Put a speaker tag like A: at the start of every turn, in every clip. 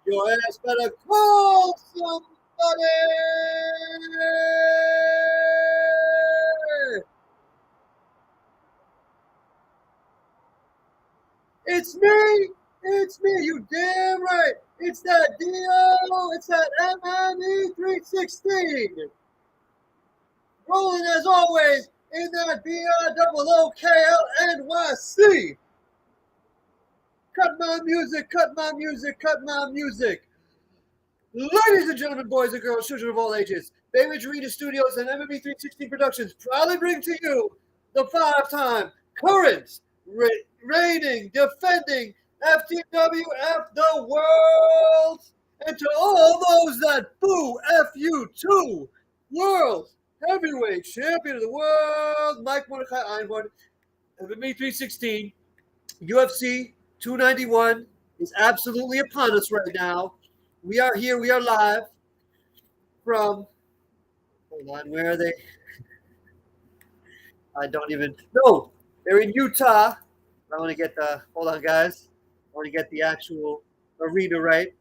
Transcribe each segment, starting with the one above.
A: Your ass better call somebody. It's me. It's me. You damn right. It's that DO. It's that MME 316. Rolling as always in that BROOKLNYC. Cut my music, cut my music, cut my music. Ladies and gentlemen, boys and girls, children of all ages, GAETCHJE2 Studios and MME 316 Productions proudly bring to you the 5-time current reigning, defending FTWF the world, and to all those that boo FU2 world heavyweight champion of the world, Mike Mordecai Einhorn, MME 316, UFC 291 is absolutely upon us right now. We are here. We are live from. Hold on, where are they? I don't even know. They're in Utah. I want to get the. Hold on, guys. I want to get the actual arena right.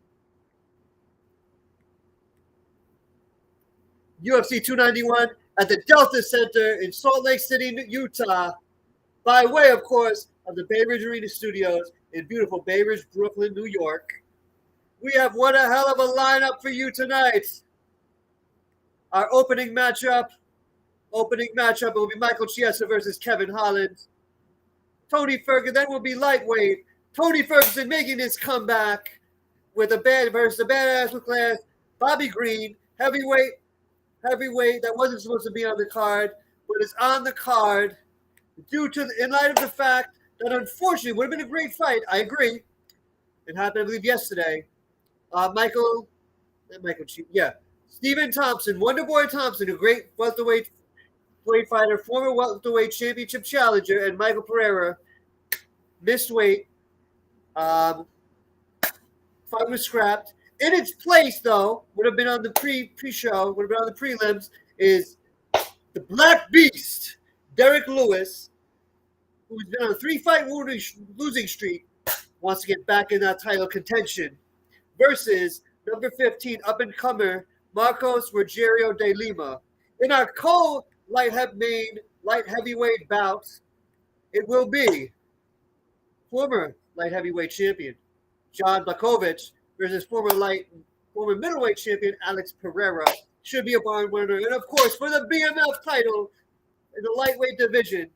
A: UFC 291 at the Delta Center in Salt Lake City, Utah, by way, of course, of the Bay Ridge Arena Studios in beautiful Bay Ridge, Brooklyn, New York. We have one a hell of a lineup for you tonight. Our opening matchup will be Michael Chiesa versus Kevin Holland. Tony Ferguson, then will be lightweight. Tony Ferguson making his comeback with a badass class. Bobby Green, heavyweight that wasn't supposed to be on the card, but is on the card in light of the fact that unfortunately would have been a great fight. I agree. It happened, I believe, yesterday. Stephen Thompson, Wonderboy Thompson, a great welterweight fighter, former welterweight championship challenger, and Michael Pereira missed weight. Fight was scrapped. In its place, though, would have been on the pre-show, would have been on the prelims, is the Black Beast, Derek Lewis, who's been on a 3-fight losing streak, wants to get back in that title contention, versus number 15 up-and-comer Marcos Rogerio de Lima. In our co-light heavyweight bout, it will be former light heavyweight champion John BLACHOWICZ versus former middleweight champion Alex Pereira. Should be a barn winner. And of course, for the BMF title in the lightweight division,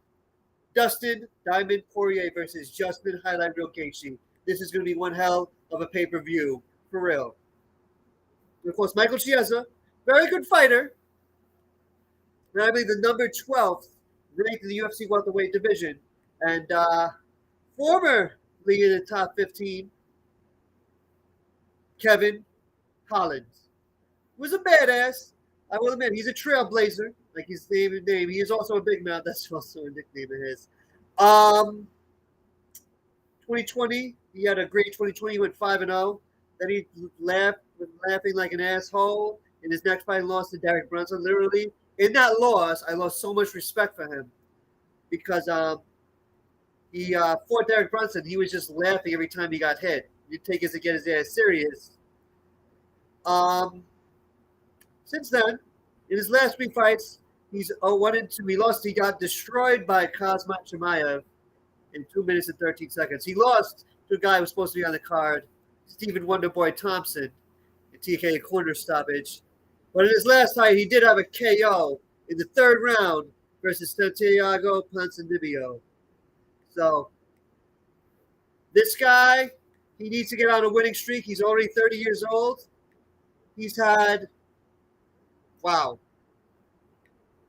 A: Dustin Diamond Poirier versus Justin Highlight Real Gaethje. This is going to be one hell of a pay-per-view, for real. And of course, Michael Chiesa, very good fighter. And I believe the number 12th ranked in the UFC welterweight division. And formerly in the top 15, Kevin Holland was a badass. I will admit, he's a trailblazer, like his name and name. He is also a big mouth. That's also a nickname of his. 2020, he had a great 2020. He went 5-0. Then he was laughing like an asshole. In his next fight, lost to Derek Brunson. Literally, in that loss, I lost so much respect for him because he fought Derek Brunson. He was just laughing every time he got hit. You'd take it to get his ass serious. Since then, in his last 3 fights, he's 1-2. He got destroyed by Khamzat Chimaev in 2 minutes and 13 seconds. He lost to a guy who was supposed to be on the card, Stephen Wonderboy Thompson, a TK corner stoppage. But in his last fight, he did have a KO in the 3rd round versus Santiago Ponzinibbio. So this guy, he needs to get on a winning streak. He's already 30 years old. He's had, wow.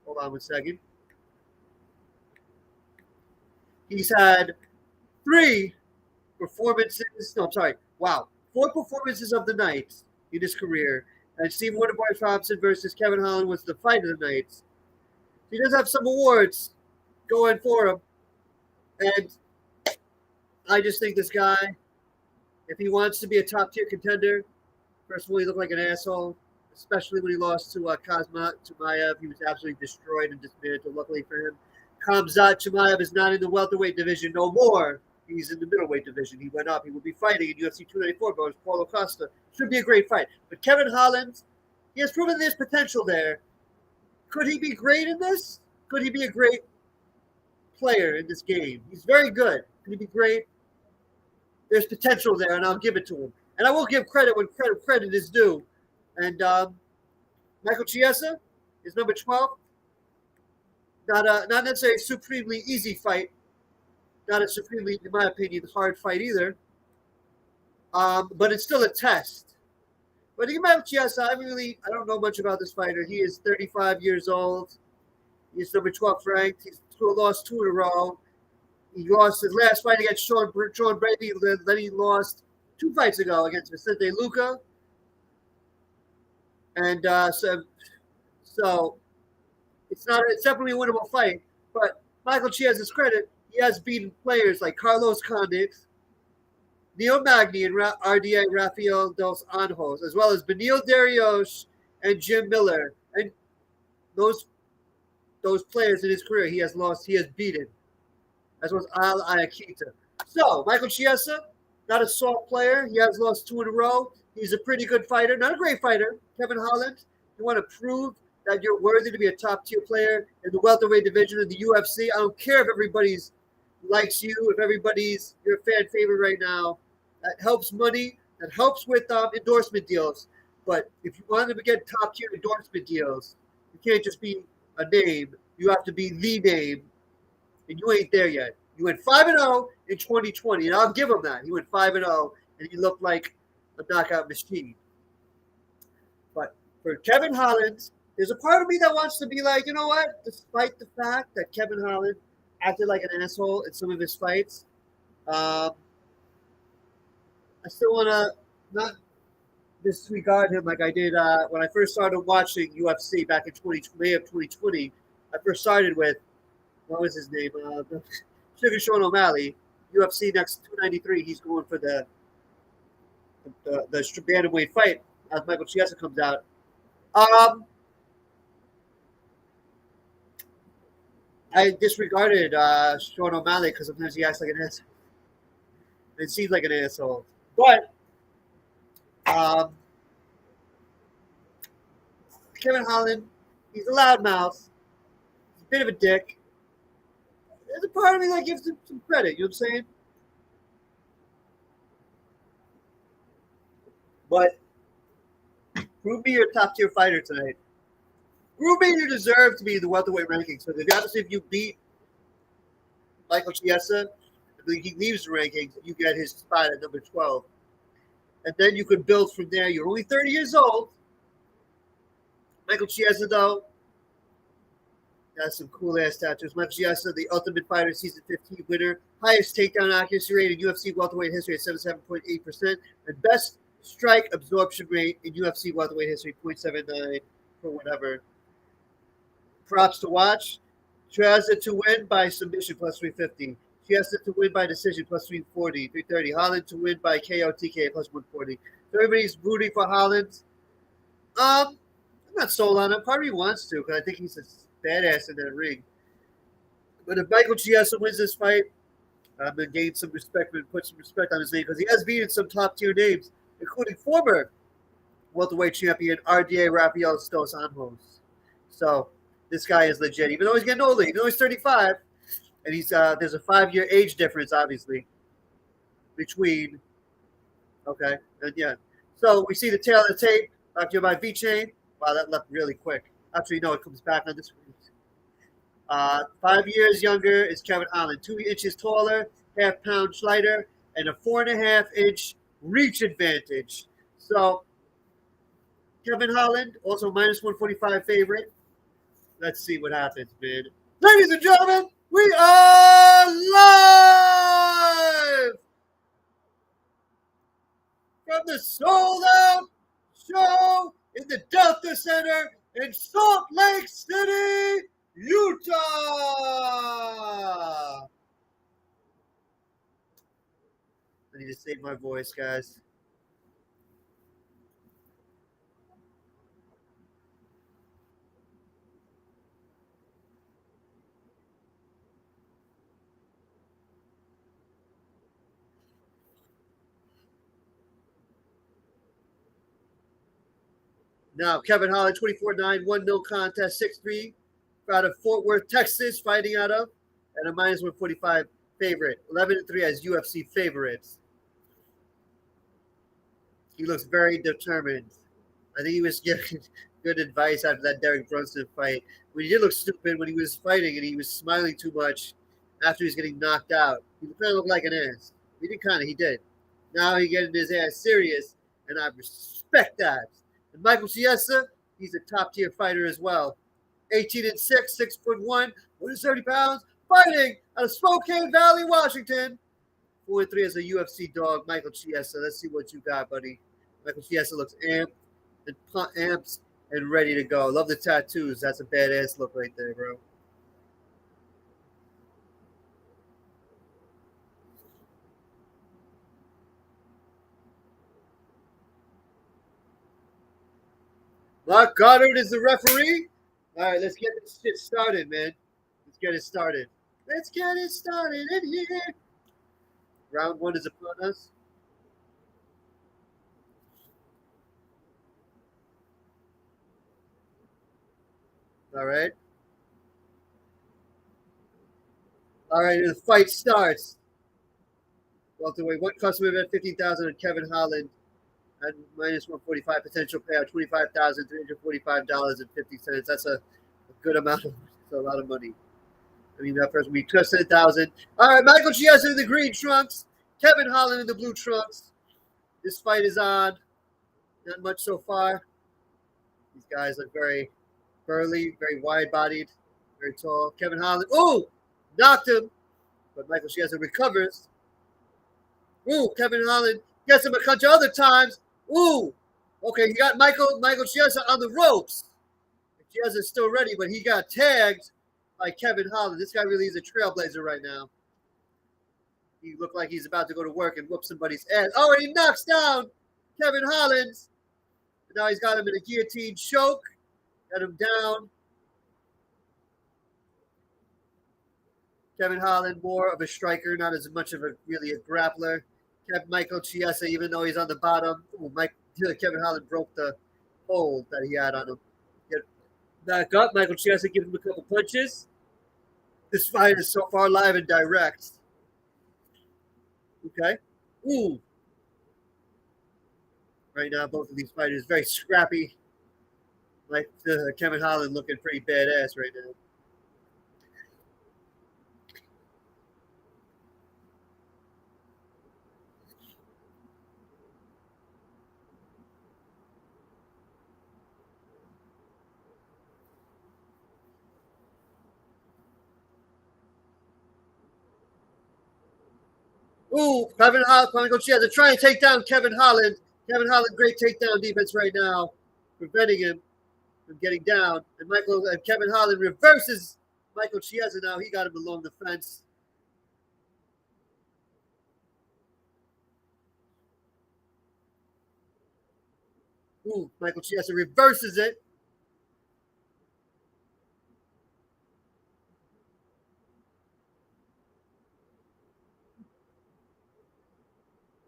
A: Hold on 1 second. He's had 4 performances of the night in his career. And Steve Wonderboy Thompson versus Kevin Holland was the fight of the night. He does have some awards going for him. And I just think this guy, if he wants to be a top-tier contender, first of all, he looked like an asshole, especially when he lost to Khamzat Chimaev. He was absolutely destroyed and dismantled, luckily for him. Khamzat Chimaev is not in the welterweight division no more. He's in the middleweight division. He went up. He will be fighting in UFC 294 versus Paulo Costa. Should be a great fight. But Kevin Holland, he has proven there's potential there. Could he be great in this? Could he be a great player in this game? He's very good. Could he be great? There's potential there, and I'll give it to him. And I will give credit when credit is due. And Michael Chiesa is number 12. Not necessarily a supremely easy fight. Not a supremely, in my opinion, hard fight either. But it's still a test. But Michael Chiesa, I don't know much about this fighter. He is 35 years old. He's number 12 ranked. He's lost 2 in a row. He lost his last fight against Sean Brady. Then he lost 2 fights ago against Vicente Luque. And so it's definitely a winnable fight. But Michael Chiesa's credit, he has beaten players like Carlos Condit, Neil Magny, and RDA Rafael dos Anjos, as well as Benil Dariush and Jim Miller. And those players in his career he has beaten, as well as Al Ayakita. So Michael Chiesa, not a soft player. He has lost 2 in a row. He's a pretty good fighter, not a great fighter. Kevin Holland, you want to prove that you're worthy to be a top-tier player in the welterweight division of the UFC. I don't care if everybody likes you, if everybody's your fan favorite right now. That helps money. That helps with endorsement deals. But if you want to get top-tier endorsement deals, you can't just be a name. You have to be the name, and you ain't there yet. You went 5-0 in 2020, and I'll give him that. He went 5-0, and he looked like a knockout machine. But for Kevin Holland, there's a part of me that wants to be like, you know what? Despite the fact that Kevin Holland acted like an asshole in some of his fights, I still want to not disregard him like I did when I first started watching UFC back in May of 2020. I first started with, what was his name? Sugar Sean O'Malley. UFC next 293. He's going for the bantamweight fight as Michael Chiesa comes out. I disregarded Sean O'Malley because sometimes he acts like an asshole. It seems like an asshole. But Kevin Holland, he's a loudmouth. He's a bit of a dick. There's a part of me that gives him some credit. You know what I'm saying? But prove me you're a top-tier fighter tonight. Prove me you deserve to be in the welterweight rankings. So obviously, if you beat Michael Chiesa, he leaves the rankings, you get his spot at number 12. And then you can build from there. You're only 30 years old. Michael Chiesa, though, got some cool-ass tattoos. Michael Chiesa, the Ultimate Fighter Season 15 winner. Highest takedown accuracy rate in UFC welterweight history at 77.8%. And best strike absorption rate in UFC welterweight history, 0.79 for whatever. Props to watch. Chiesa to win by submission, plus 350. Chiesa to win by decision, plus 340, 330. Holland to win by KO TKO, plus 140. So everybody's rooting for Holland. I'm not sold on him. Part of me wants to, because I think he's a badass in that ring. But if Michael Chiesa wins this fight, I'm going to gain some respect and put some respect on his name, because he has beaten some top-tier names, including former welterweight champion RDA Rafael dos Anjos. So this guy is legit, even though he's getting older. Even though he's 35, and he's there's a 5-year age difference, obviously, between. Okay, and yeah. So we see the tail of the tape. Talked to you about V-Chain. Wow, that left really quick. Actually, no, it comes back on this week. 5 years younger is Kevin Holland. 2 inches taller, half-pound lighter, and a 4.5-inch reach advantage. So Kevin Holland, also minus 145 favorite. Let's see what happens, man. Ladies and gentlemen, we are live from the Sold Out Show in the Delta Center in Salt Lake City, Utah. I need to save my voice, guys. Now, Kevin Holland, 24-9, 1-0 contest, 6'3", out of Fort Worth, Texas, fighting out of, and a minus 145 favorite. 11-3 as UFC favorites. He looks very determined. I think he was giving good advice after that Derek Brunson fight. When he did look stupid when he was fighting and he was smiling too much after he was getting knocked out. He kind of looked like an ass. He did. Now he getting his ass serious, and I respect that. And Michael Chiesa, he's a top-tier fighter as well. 18-6, 6'1", 170 pounds, fighting out of Spokane Valley, Washington. 4-3 as a UFC dog, Michael Chiesa. Let's see what you got, buddy. Michael Chiesa looks amped and ready to go. Love the tattoos. That's a badass look right there, bro. Mark Goddard is the referee. All right, let's get this shit started, man. Let's get it started. Let's get it started in here. Round one is upon us. All right. All right, the fight starts. Welterweight, one customer event, 15,000 on Kevin Holland. And minus 145 potential payout, $25,345.50. That's a good amount of that's a lot of money. I mean, that person we just 10,000. All right, Michael Chiesa in the green trunks, Kevin Holland in the blue trunks. This fight is on. Not much so far. These guys look very burly, very wide-bodied, very tall. Kevin Holland, ooh, knocked him, but Michael Chiesa recovers. Ooh, Kevin Holland gets him a bunch of other times. Ooh, okay, he got Michael Chiesa on the ropes. Chiesa's still ready, but he got tagged by Kevin Holland. This guy really is a trailblazer right now. He looked like he's about to go to work and whoop somebody's ass. Oh, and he knocks down Kevin Holland. And now he's got him in a guillotine choke. Got him down. Kevin Holland, more of a striker, not as much of a really a grappler. Michael Chiesa, even though he's on the bottom, Kevin Holland broke the hold that he had on him. Get back up. Michael Chiesa gives him a couple punches. This fight is so far live and direct. Okay. Ooh. Right now, both of these fighters very scrappy. Like Kevin Holland looking pretty badass right now. Ooh, Michael Chiesa trying to take down Kevin Holland. Kevin Holland, great takedown defense right now, preventing him from getting down. And Kevin Holland reverses Michael Chiesa now. He got him along the fence. Ooh, Michael Chiesa reverses it.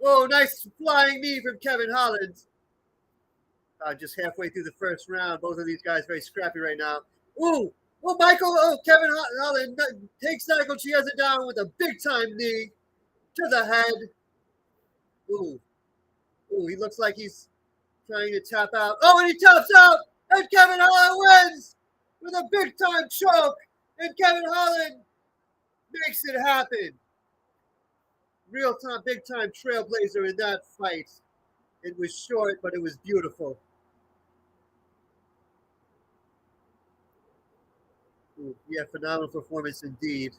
A: Whoa, nice flying knee from Kevin Holland. Just halfway through the first round. Both of these guys very scrappy right now. Ooh, Kevin Holland takes Michael Chiesa down with a big-time knee to the head. Ooh, he looks like he's trying to tap out. Oh, and he taps out, and Kevin Holland wins with a big-time choke, and Kevin Holland makes it happen. Real-time, big-time trailblazer in that fight. It was short, but it was beautiful. Ooh, yeah, phenomenal performance indeed.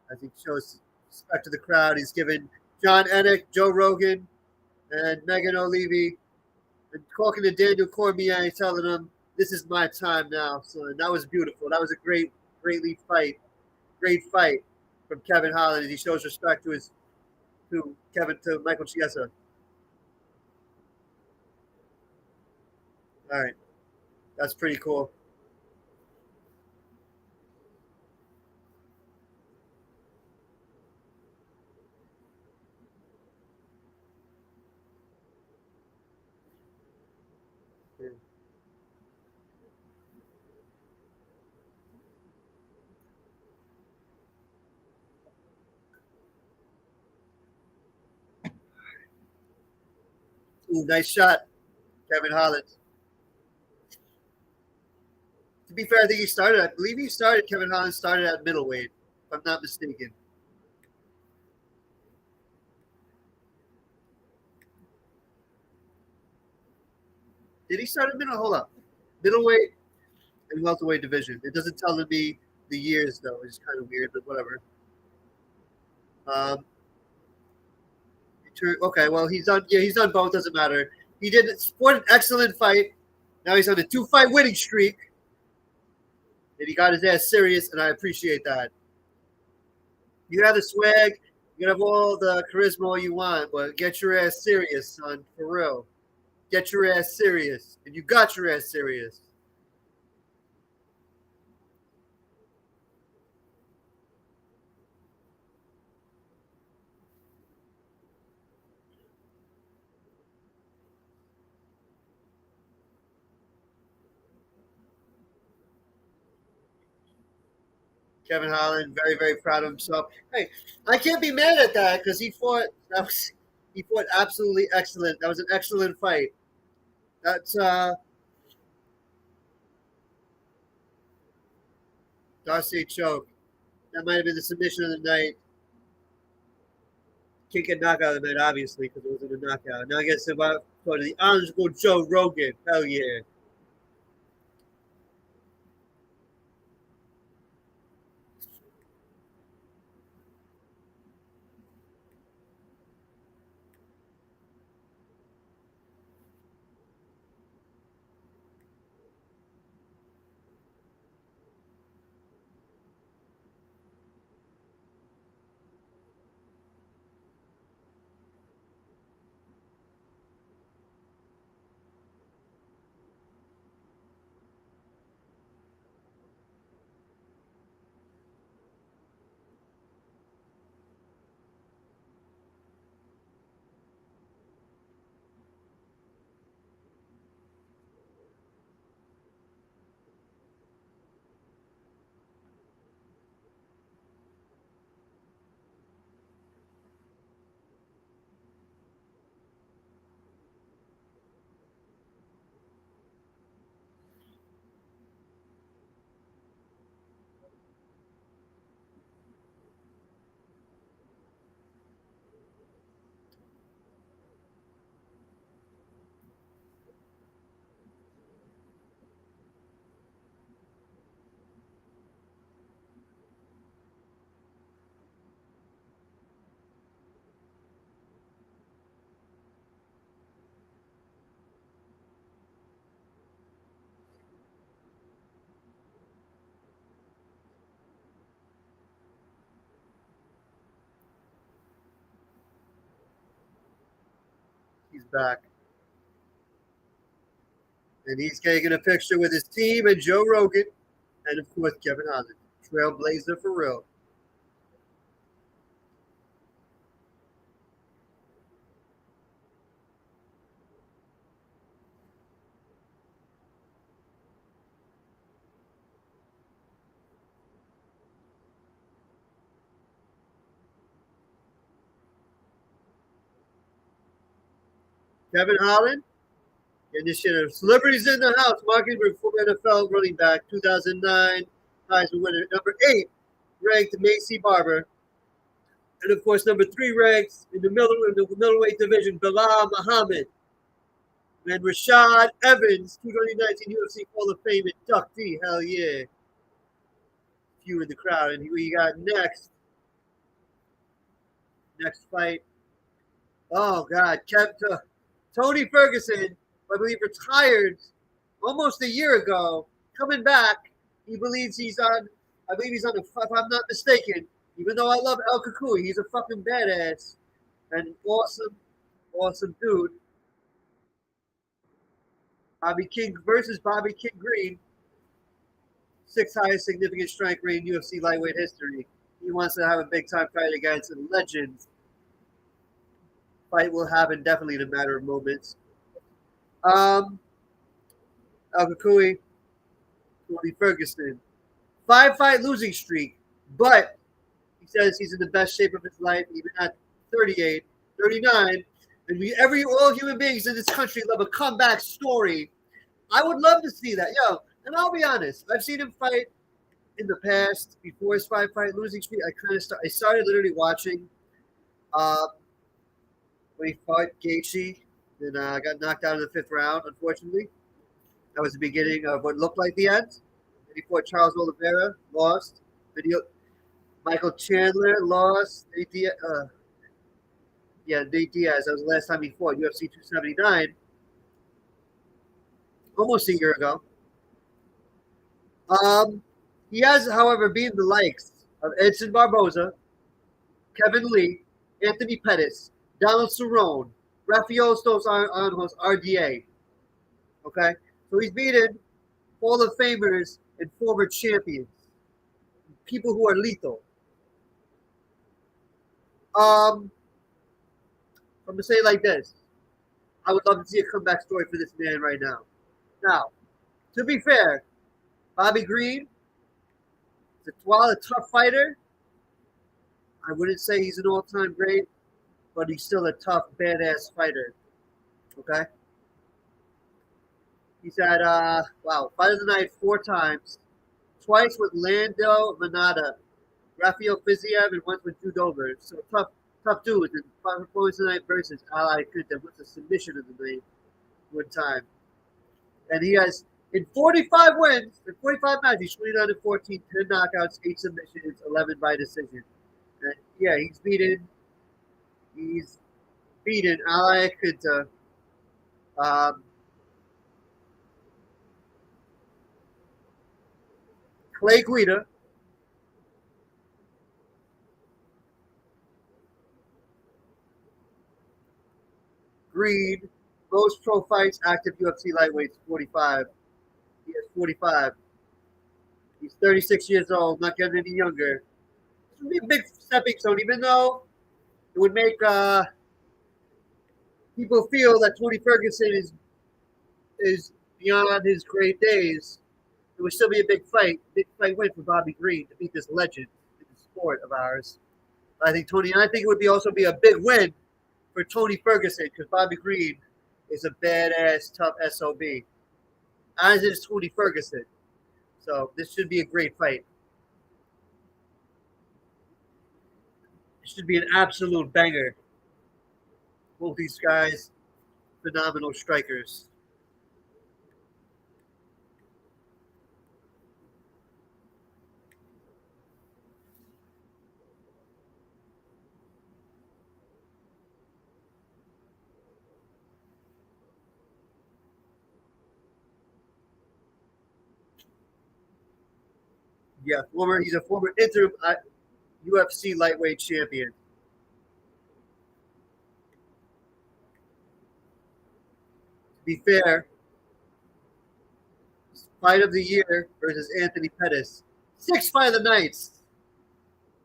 A: I think shows respect to the crowd. He's given John Anik, Joe Rogan, and Megan O'Leary, and talking to Daniel Cormier, telling him, "This is my time now." So that was beautiful. That was a great fight. Great fight from Kevin Holland as he shows respect to Michael Chiesa. All right, that's pretty cool. Ooh, nice shot, Kevin Holland. To be fair, I think I believe Kevin Holland started at middleweight, if I'm not mistaken. Did he start at hold up. Middleweight and welterweight division. It doesn't tell me the years, though. It's kind of weird, but whatever. Okay, well, he's done. Yeah, he's done both. Doesn't matter. He did an excellent fight. Now he's on a 2-fight winning streak. And he got his ass serious, and I appreciate that. You have the swag, you have all the charisma all you want, but get your ass serious, son, for real. Get your ass serious, and you got your ass serious. Kevin Holland, very, very proud of himself. Hey, I can't be mad at that because he fought. He fought absolutely excellent. That was an excellent fight. That's Darcy choke. That might have been the submission of the night. Can't get knockout of the night, obviously, because it wasn't a knockout. Now I guess about go to the Honorable Joe Rogan. Hell yeah. He's back. And he's taking a picture with his team and Joe Rogan. And of course, Kevin Holland. Trailblazer for real. Kevin Holland. And this shit, celebrities in the house. Marcus former NFL running back, 2009 Heisman winner. Number 8, ranked Macy Barber. And of course, number 3 ranked in the middleweight division, Bilal Muhammad. And Rashad Evans, 2019 UFC Hall of Fame inductee. Hell yeah. Few in the crowd. And who you got next? Next fight. Oh, God. Tony Ferguson, I believe, retired almost a year ago. Coming back, he believes he's on, I believe he's on, if I'm not mistaken, even though I love El Kakui, he's a fucking badass and awesome, awesome dude. Bobby King versus Bobby King Green, 6th highest significant strike rate in UFC lightweight history. He wants to have a big time fight against a legend. Fight will happen definitely in a matter of moments. El Kakui, Tony Ferguson, 5-fight losing streak, but he says he's in the best shape of his life, even at 38, 39. And all human beings in this country love a comeback story. I would love to see that, yo. And I'll be honest, I've seen him fight in the past before his fight losing streak. I started literally watching uh, when he fought Gaethje, then got knocked out in the 5th round. Unfortunately, that was the beginning of what looked like the end. Then he fought Charles Oliveira, lost. Michael Chandler lost. Nate Diaz, Nate Diaz. That was the last time he fought UFC 279, almost a year ago. He has, however, beaten the likes of Edson Barboza, Kevin Lee, Anthony Pettis, Donald Cerrone, Rafael Dos Anjos, RDA. Okay? So he's beaten Hall of Famers and former champions, people who are lethal. I'm going to say it like this. I would love to see a comeback story for this man right now. Now, to be fair, Bobby Green is while a tough fighter, I wouldn't say he's an all-time great, but he's still a tough, badass fighter. Okay? He's had, fight of the night 4 times. Twice with Lando Manata, Rafael Fiziev, and once with Drew Dober. So tough dudes. And performance of the night versus Ali Kunta with a submission of the night 1 time. And he has, in 45 wins, in 45 matches, 29-14, 10 knockouts, 8 submissions, 11 by decision. And yeah, he's beaten Ali Kunta. Clay Guida, Green, most pro fights, active UFC lightweights, 45. He has 45. He's 36 years old, not getting any younger. This would be a big stepping stone, even though it would make people feel that Tony Ferguson is beyond his great days. It would still be a big fight win for Bobby Green to beat this legend in the sport of ours. I think it would also be a big win for Tony Ferguson because Bobby Green is a badass, tough SOB, as is Tony Ferguson. So this should be a great fight. It should be an absolute banger. Both these guys, phenomenal strikers. Yeah, he's a former interim UFC lightweight champion. To be fair, fight of the year versus Anthony Pettis. 6 fight of the nights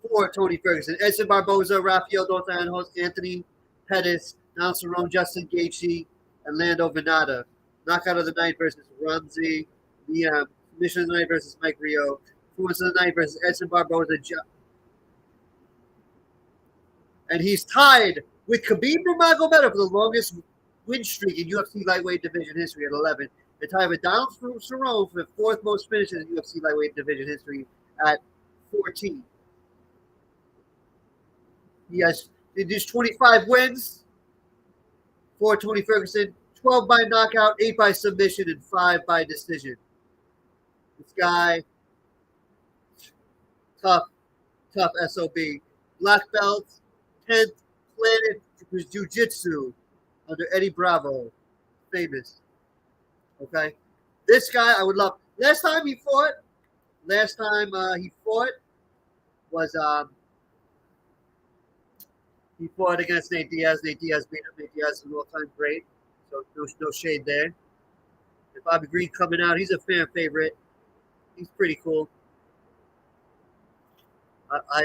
A: for Tony Ferguson. Edson Barboza, Rafael Dos Anjos, Anthony Pettis, Donald Cerrone, Justin Gaethje, and Lando Venata. Knockout of the night versus Ramsey Liam. Submission of the night versus Mike Rio. Performance of the night versus Edson Barboza. And he's tied with Khabib Nurmagomedov for the longest win streak in UFC lightweight division history at 11. And tied with Donald Cerrone for the 4th most finishes in UFC lightweight division history at 14. He has 25 wins for Tony Ferguson, 12 by knockout, 8 by submission, and 5 by decision. This guy, tough SOB. Black belt, 10th Planet Jiu-Jitsu under Eddie Bravo. Famous. Okay? This guy I would love. Last time he fought was he fought against Nate Diaz. Nate Diaz beat him. Nate Diaz is an all-time great. So no shade there. And Bobby Green coming out. He's a fan favorite. He's pretty cool. I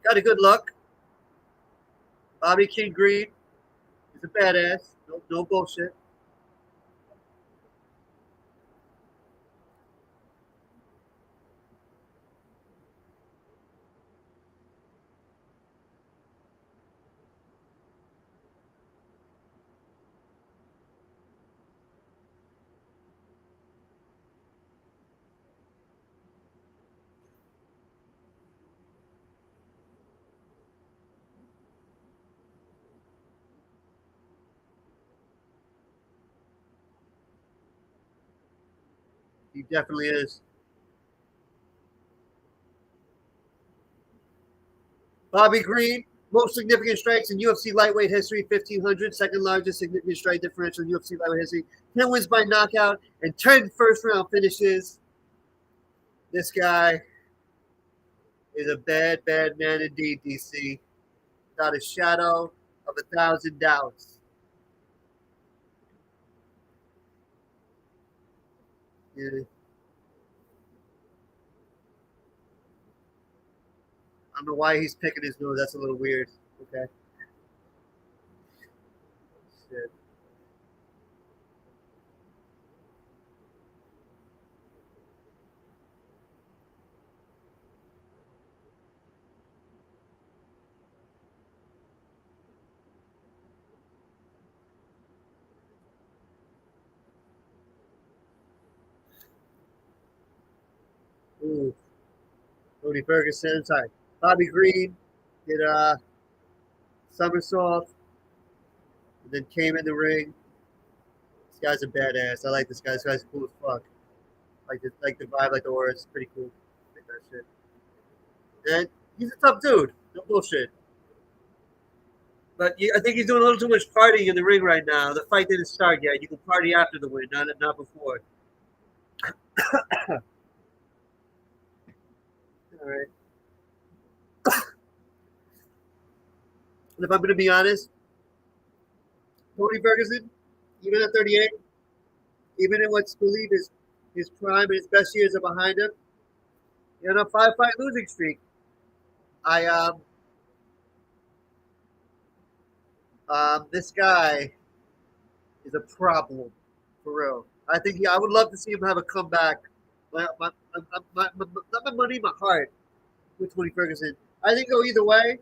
A: got a good look. Bobby King Green is a badass. No bullshit. He definitely is. Bobby Green, most significant strikes in UFC lightweight history, 1,500. Second largest significant strike differential in UFC lightweight history. 10 wins by knockout and 10 first-round finishes. This guy is a bad, bad man indeed, DC. Without a shadow of 1,000 doubts. Yeah. I don't know why he's picking his nose. That's a little weird. Okay. Shit. Ooh. Tony Ferguson. Sorry. Bobby Green did a somersault and then came in the ring. This guy's a badass. I like this guy. This guy's cool as fuck. Like the vibe, like the aura. It's pretty cool. Like that shit. And he's a tough dude. No bullshit. But I think he's doing a little too much partying in the ring right now. The fight didn't start yet. You can party after the win, not before. All right. And if I'm going to be honest, Tony Ferguson, even at 38, even in what's believed is his prime and his best years are behind him, in a 5-fight losing streak. I this guy is a problem for real. I would love to see him have a comeback. Not my money, my heart with Tony Ferguson. I think go either way.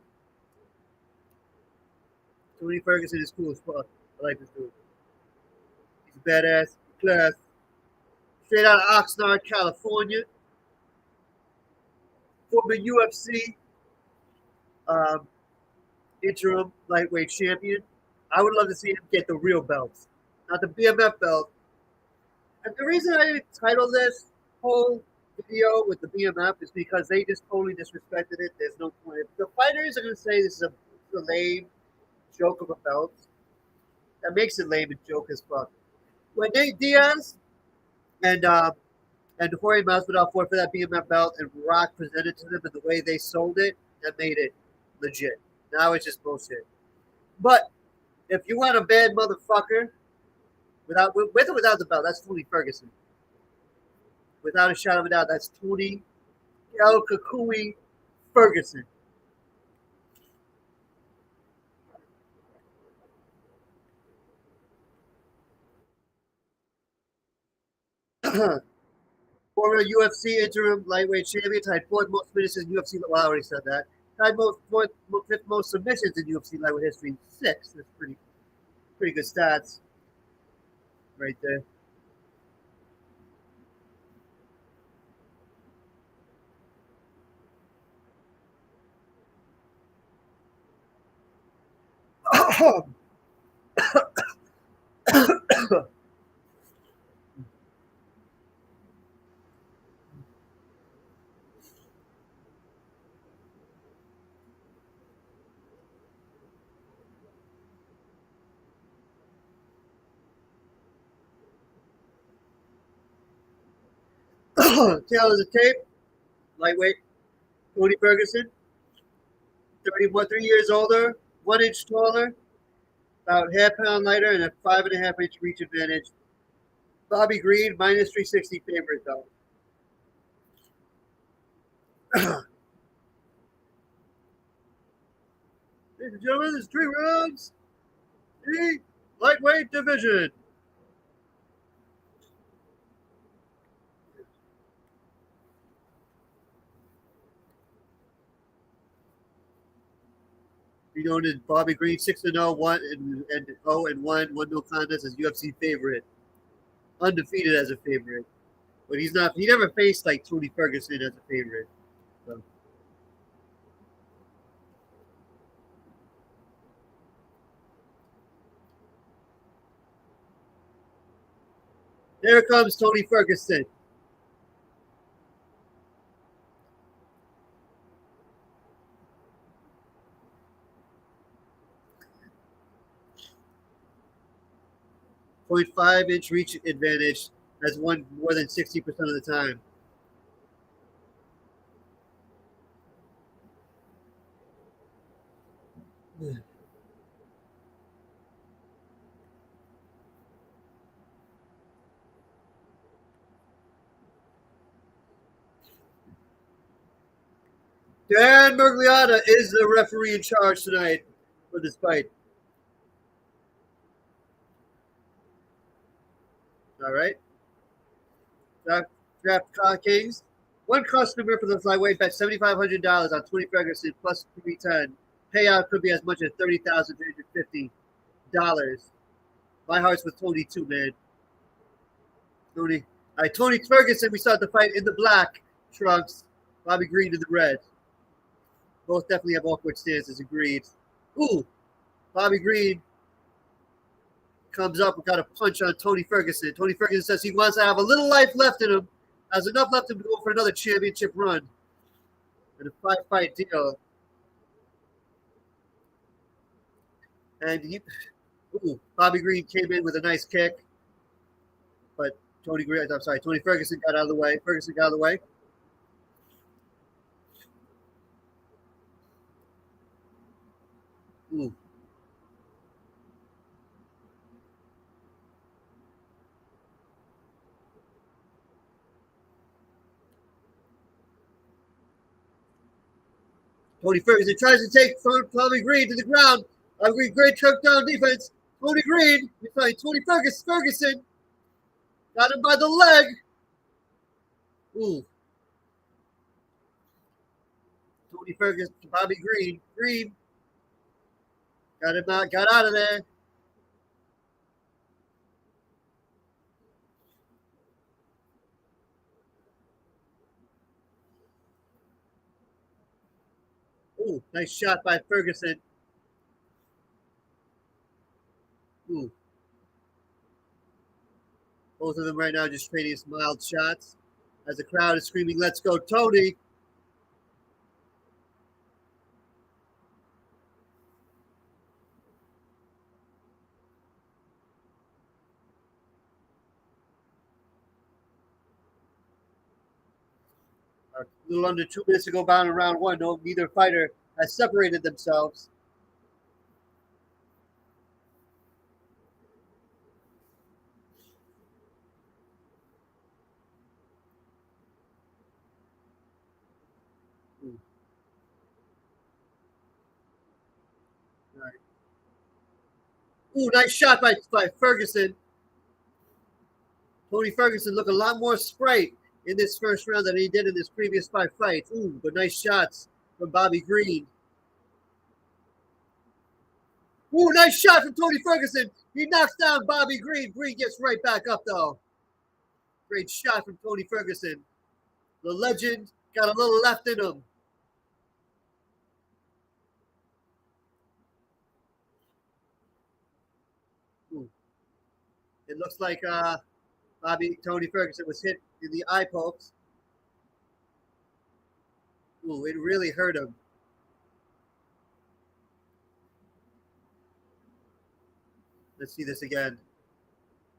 A: Tony Ferguson is cool as fuck. I like this dude. He's a badass, class. Straight out of Oxnard, California. Former UFC interim lightweight champion. I would love to see him get the real belts, not the BMF belt. And the reason I titled this whole video with the BMF is because they just totally disrespected it. There's no point. If the fighters are going to say this is a lame joke of a belt, that makes it lame and joke as fuck. When Nate Diaz and Jorge Masvidal fought for that BMF belt and Rock presented to them and the way they sold it, that made it legit. Now it's just bullshit. But if you want a bad motherfucker, with or without the belt, that's Tony Ferguson. Without a shadow of a doubt, that's Tony CACUAO Ferguson. Former UFC interim lightweight champion, tied fourth most finishes in UFC. Well, I already said that. Tied fifth most submissions in UFC lightweight history, 6. That's pretty good stats, right there. Tail of the tape, lightweight, Tony Ferguson, 3 years older, 1 inch taller, about half pound lighter, and a 5.5 inch reach advantage. Bobby Green, minus 360 favorite, though. Ladies and gentlemen, there's 3 rounds. The lightweight division. You know, Bobby Green 6-0, 0-1, 1 no contest as UFC favorite, undefeated as a favorite. But he's not. He never faced like Tony Ferguson as a favorite. So. There comes Tony Ferguson. 0.5-inch reach advantage, has won more than 60% of the time. Dan Mergliotta is the referee in charge tonight for this fight. All right. Draft Kings. One customer for the flyweight bet $7,500 on Tony Ferguson plus 310. Payout could be as much as $30,350. My heart's with Tony too, man. Tony. All right, Tony Ferguson. We start the fight in the black trunks. Bobby Green in the red. Both definitely have awkward stances. Agreed. Ooh, Bobby Green comes up and got a punch on Tony Ferguson. Tony Ferguson says he wants to have a little life left in him, has enough left in him to go for another championship run. And a 5-fight deal. And Bobby Green came in with a nice kick. But Tony Ferguson got out of the way. Ooh. Tony Ferguson tries to take Bobby Green to the ground. Bobby Green, great choke down defense. Tony Ferguson got him by the leg. Ooh. Tony Ferguson, Bobby Green. Green got him out, got out of there. Ooh, nice shot by Ferguson. Ooh. Both of them right now just trading some mild shots as the crowd is screaming, "Let's go, Tony!" A little under 2 minutes to go down in round one. No, neither fighter has separated themselves. Right. Ooh, nice shot by Ferguson. Tony Ferguson looked a lot more sprite in this first round than he did in his previous 5 fights. Ooh, but nice shots from Bobby Green. Ooh, nice shot from Tony Ferguson. He knocks down Bobby Green. Green gets right back up, though. Great shot from Tony Ferguson. The legend got a little left in him. Ooh. It looks like Tony Ferguson was hit in the eye pokes. Ooh, it really hurt him. Let's see this again.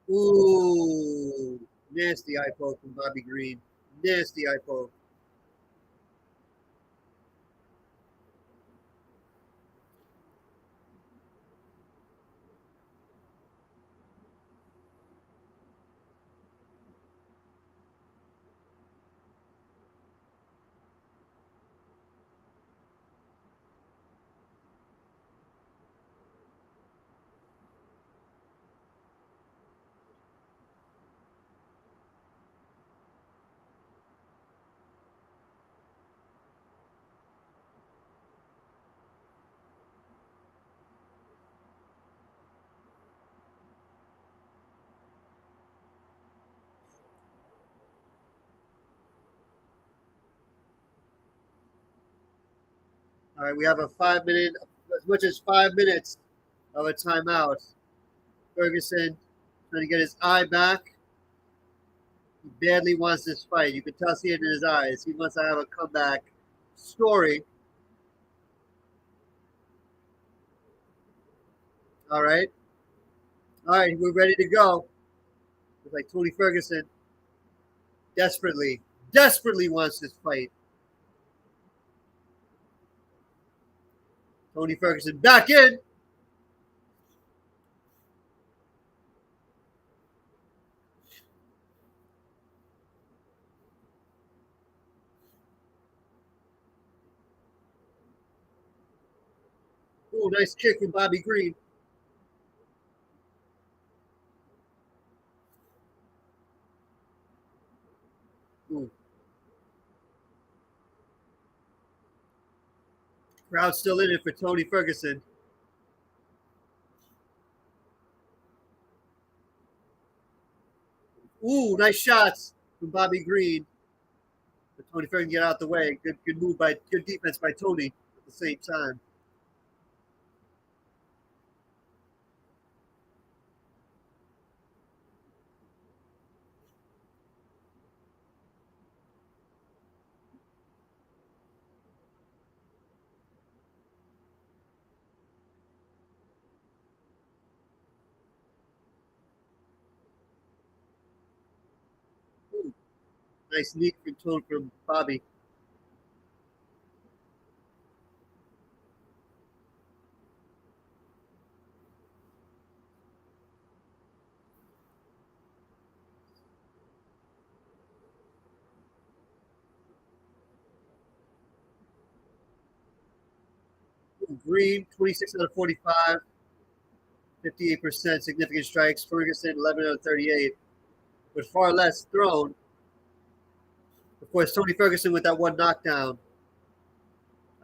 A: Ooh, nasty eye poke from Bobby Green. Nasty eye poke. All right, we have a 5-minute, as much as 5 minutes of a timeout. Ferguson trying to get his eye back. He badly wants this fight. You can tell, see it in his eyes. He wants to have a comeback story. All right. All right, we're ready to go. Looks like Tony Ferguson desperately wants this fight. Tony Ferguson back in. Ooh, nice kick from Bobby Green. Ooh. Crowd still in it for Tony Ferguson. Ooh, nice shots from Bobby Green. But Tony Ferguson get out the way. Good defense by Tony at the same time. Ooh, nice knee from Bobby. Ooh, Green, 26 out of 45, 58% significant strikes. Ferguson, 11 out of 38, with far less thrown. Of course, Tony Ferguson with that one knockdown.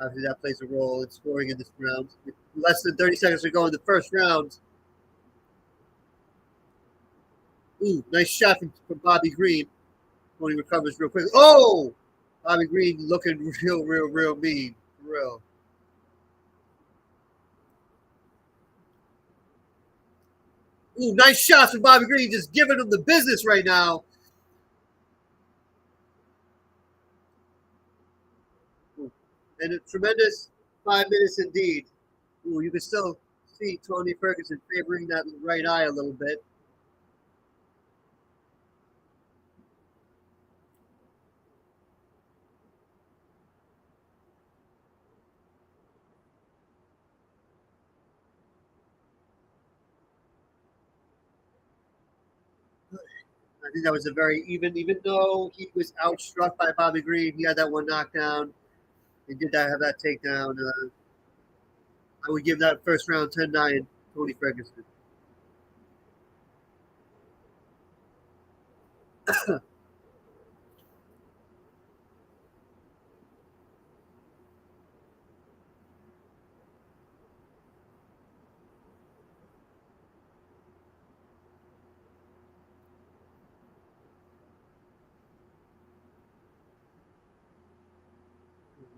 A: Obviously, that plays a role in scoring in this round. With less than 30 seconds to go in the first round. Ooh, nice shot from Bobby Green. Tony recovers real quick. Oh! Bobby Green looking real mean. Real. Ooh, nice shots from Bobby Green. Just giving him the business right now. Ooh. And a tremendous 5 minutes indeed. Ooh, you can still see Tony Ferguson favoring that right eye a little bit. I think that was a very even though he was outstruck by Bobby Green, he had that one knockdown. He did that have that takedown. I would give that first round 10-9 Tony Ferguson.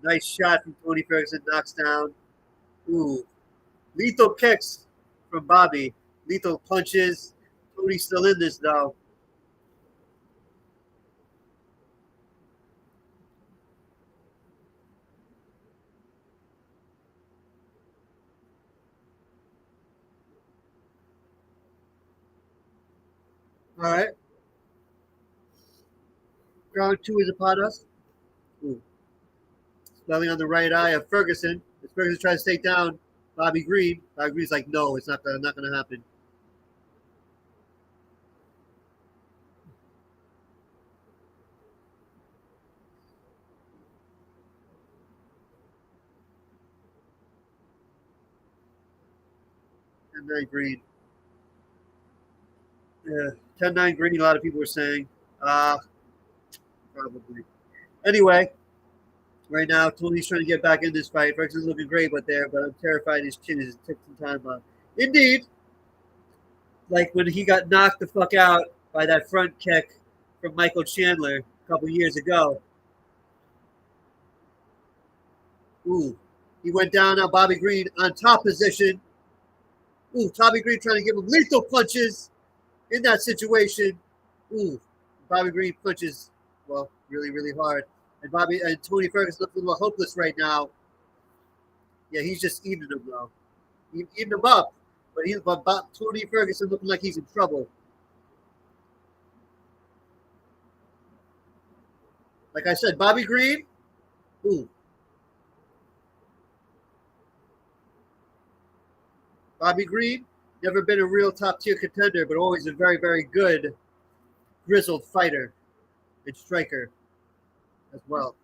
A: Nice shot from Tony Ferguson, knocks down. Ooh, lethal kicks from Bobby. Lethal punches. Tony's still in this though. All right, round two is upon us. Ooh. Smelling on the right eye of Ferguson. As Ferguson tries to take down Bobby Green. Bobby Green's like, no, it's not going to happen. And then Green. Yeah, 10-9 Green, a lot of people were saying. Probably. Anyway, right now, Tony's trying to get back in this fight. Ferguson's looking great, but I'm terrified his chin is taking time off. Indeed, like when he got knocked the fuck out by that front kick from Michael Chandler a couple years ago. Ooh, he went down now. Bobby Green on top position. Ooh, Bobby Green trying to give him lethal punches in that situation. Ooh, Bobby Green punches, well, really hard. And Tony Ferguson looks a little hopeless right now. Yeah, he's just eating him though. Eating him up. But Tony Ferguson looking like he's in trouble. Like I said, Bobby Green. Ooh. Bobby Green, never been a real top tier contender, but always a very, very good grizzled fighter and striker as well.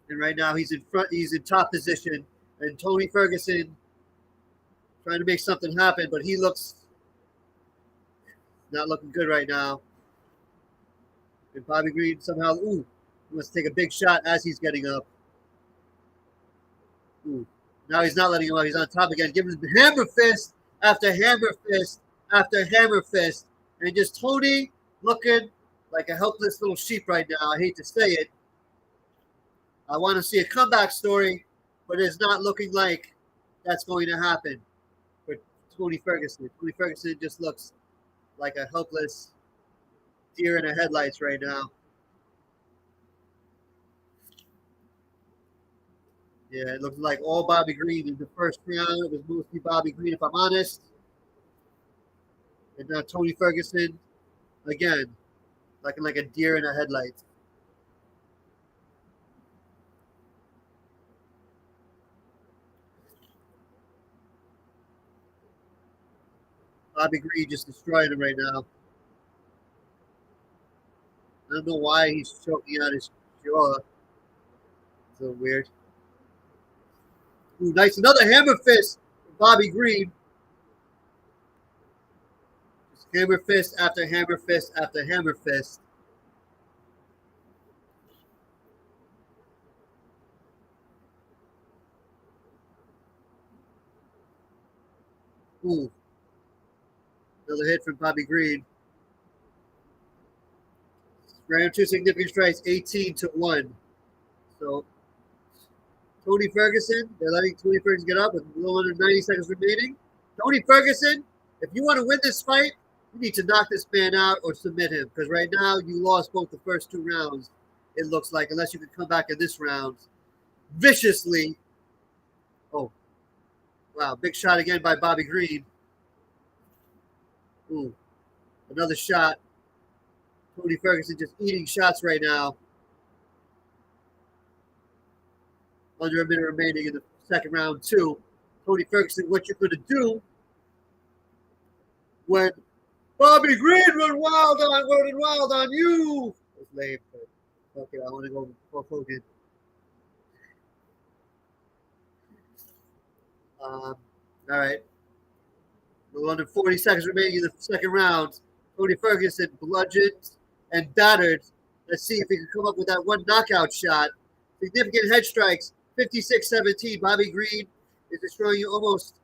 A: And right now he's in front, he's in top position. And Tony Ferguson trying to make something happen, but he looks not looking good right now. And Bobby Green somehow, ooh, he wants to take a big shot as he's getting up. Ooh. Now he's not letting him up. He's on top again, giving him hammer fist after hammer fist after hammer fist. And just Tony looking like a helpless little sheep right now. I hate to say it. I want to see a comeback story, but it's not looking like that's going to happen for Tony Ferguson. Tony Ferguson just looks like a helpless deer in the headlights right now. Yeah, it looks like all Bobby Green in the first round. It was mostly Bobby Green, if I'm honest. And now Tony Ferguson, again, looking like a deer in the headlights. Bobby Green just destroying him right now. I don't know why he's choking out his jaw. So weird. Ooh, nice. Another hammer fist from Bobby Green. Just hammer fist after hammer fist after hammer fist. Ooh. Another hit from Bobby Green. Round two significant strikes, 18-1. So Tony Ferguson, they're letting Tony Ferguson get up with a little under 90 seconds remaining. Tony Ferguson, if you want to win this fight, you need to knock this man out or submit him. Because right now you lost both the first two rounds, it looks like, unless you can come back in this round viciously. Oh, wow. Big shot again by Bobby Green. Ooh, another shot. Tony Ferguson just eating shots right now. Under a minute remaining in the second round, too. Tony Ferguson, what you're going to do when Bobby Green running wild on you. It's lame, but okay, I want to go for Hogan. All right. A little under 40 seconds remaining in the second round. Tony Ferguson bludgeoned and battered. Let's see if he can come up with that one knockout shot. Significant head strikes, 56-17. Bobby Green is destroying you almost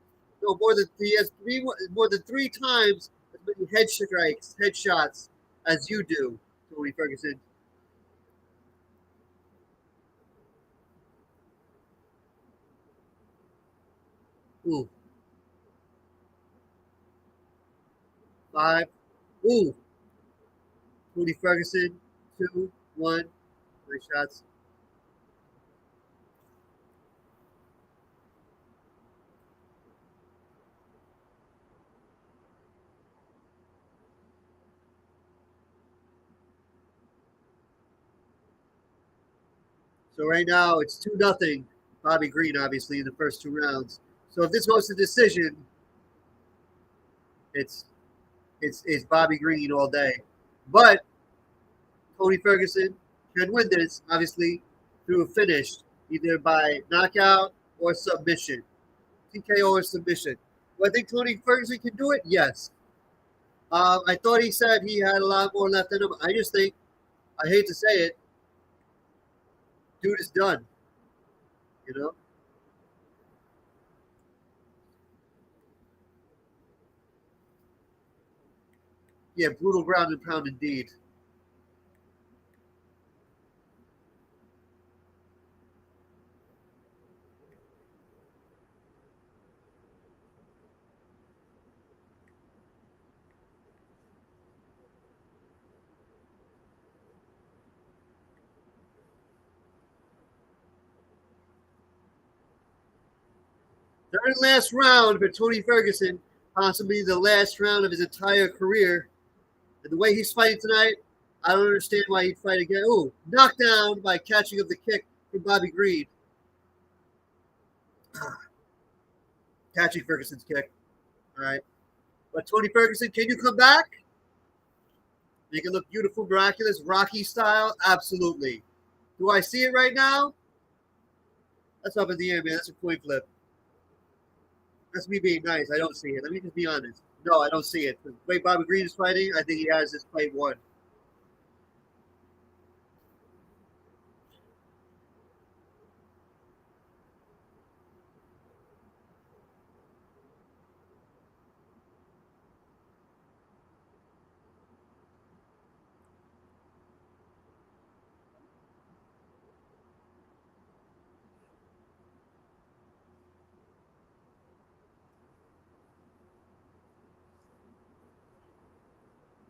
A: more than three times as many head strikes, head shots as you do, Tony Ferguson. Ooh. 5. Ooh. Tony Ferguson, 2, 1. Nice shots. So right now it's 2-0. Bobby Green, obviously, in the first two rounds. So if this goes to decision, it's Bobby Green all day. But Tony Ferguson can win this, obviously, through a finish, either by knockout or submission. TKO or submission. Do I think Tony Ferguson can do it? Yes. I thought he said he had a lot more left in him. I just think, I hate to say it, dude is done. You know? Yeah, brutal ground and pound indeed. Third and last round for Tony Ferguson, possibly the last round of his entire career. And the way he's fighting tonight, I don't understand why he'd fight again. Oh, knocked down by catching of the kick from Bobby Green. Catching Ferguson's kick. All right. But Tony Ferguson, can you come back? Make it look beautiful, miraculous, Rocky style? Absolutely. Do I see it right now? That's up in the air, man. That's a coin flip. That's me being nice. I don't see it. Let me just be honest. No, I don't see it. The way Bobby Green is fighting, I think he has this fight won.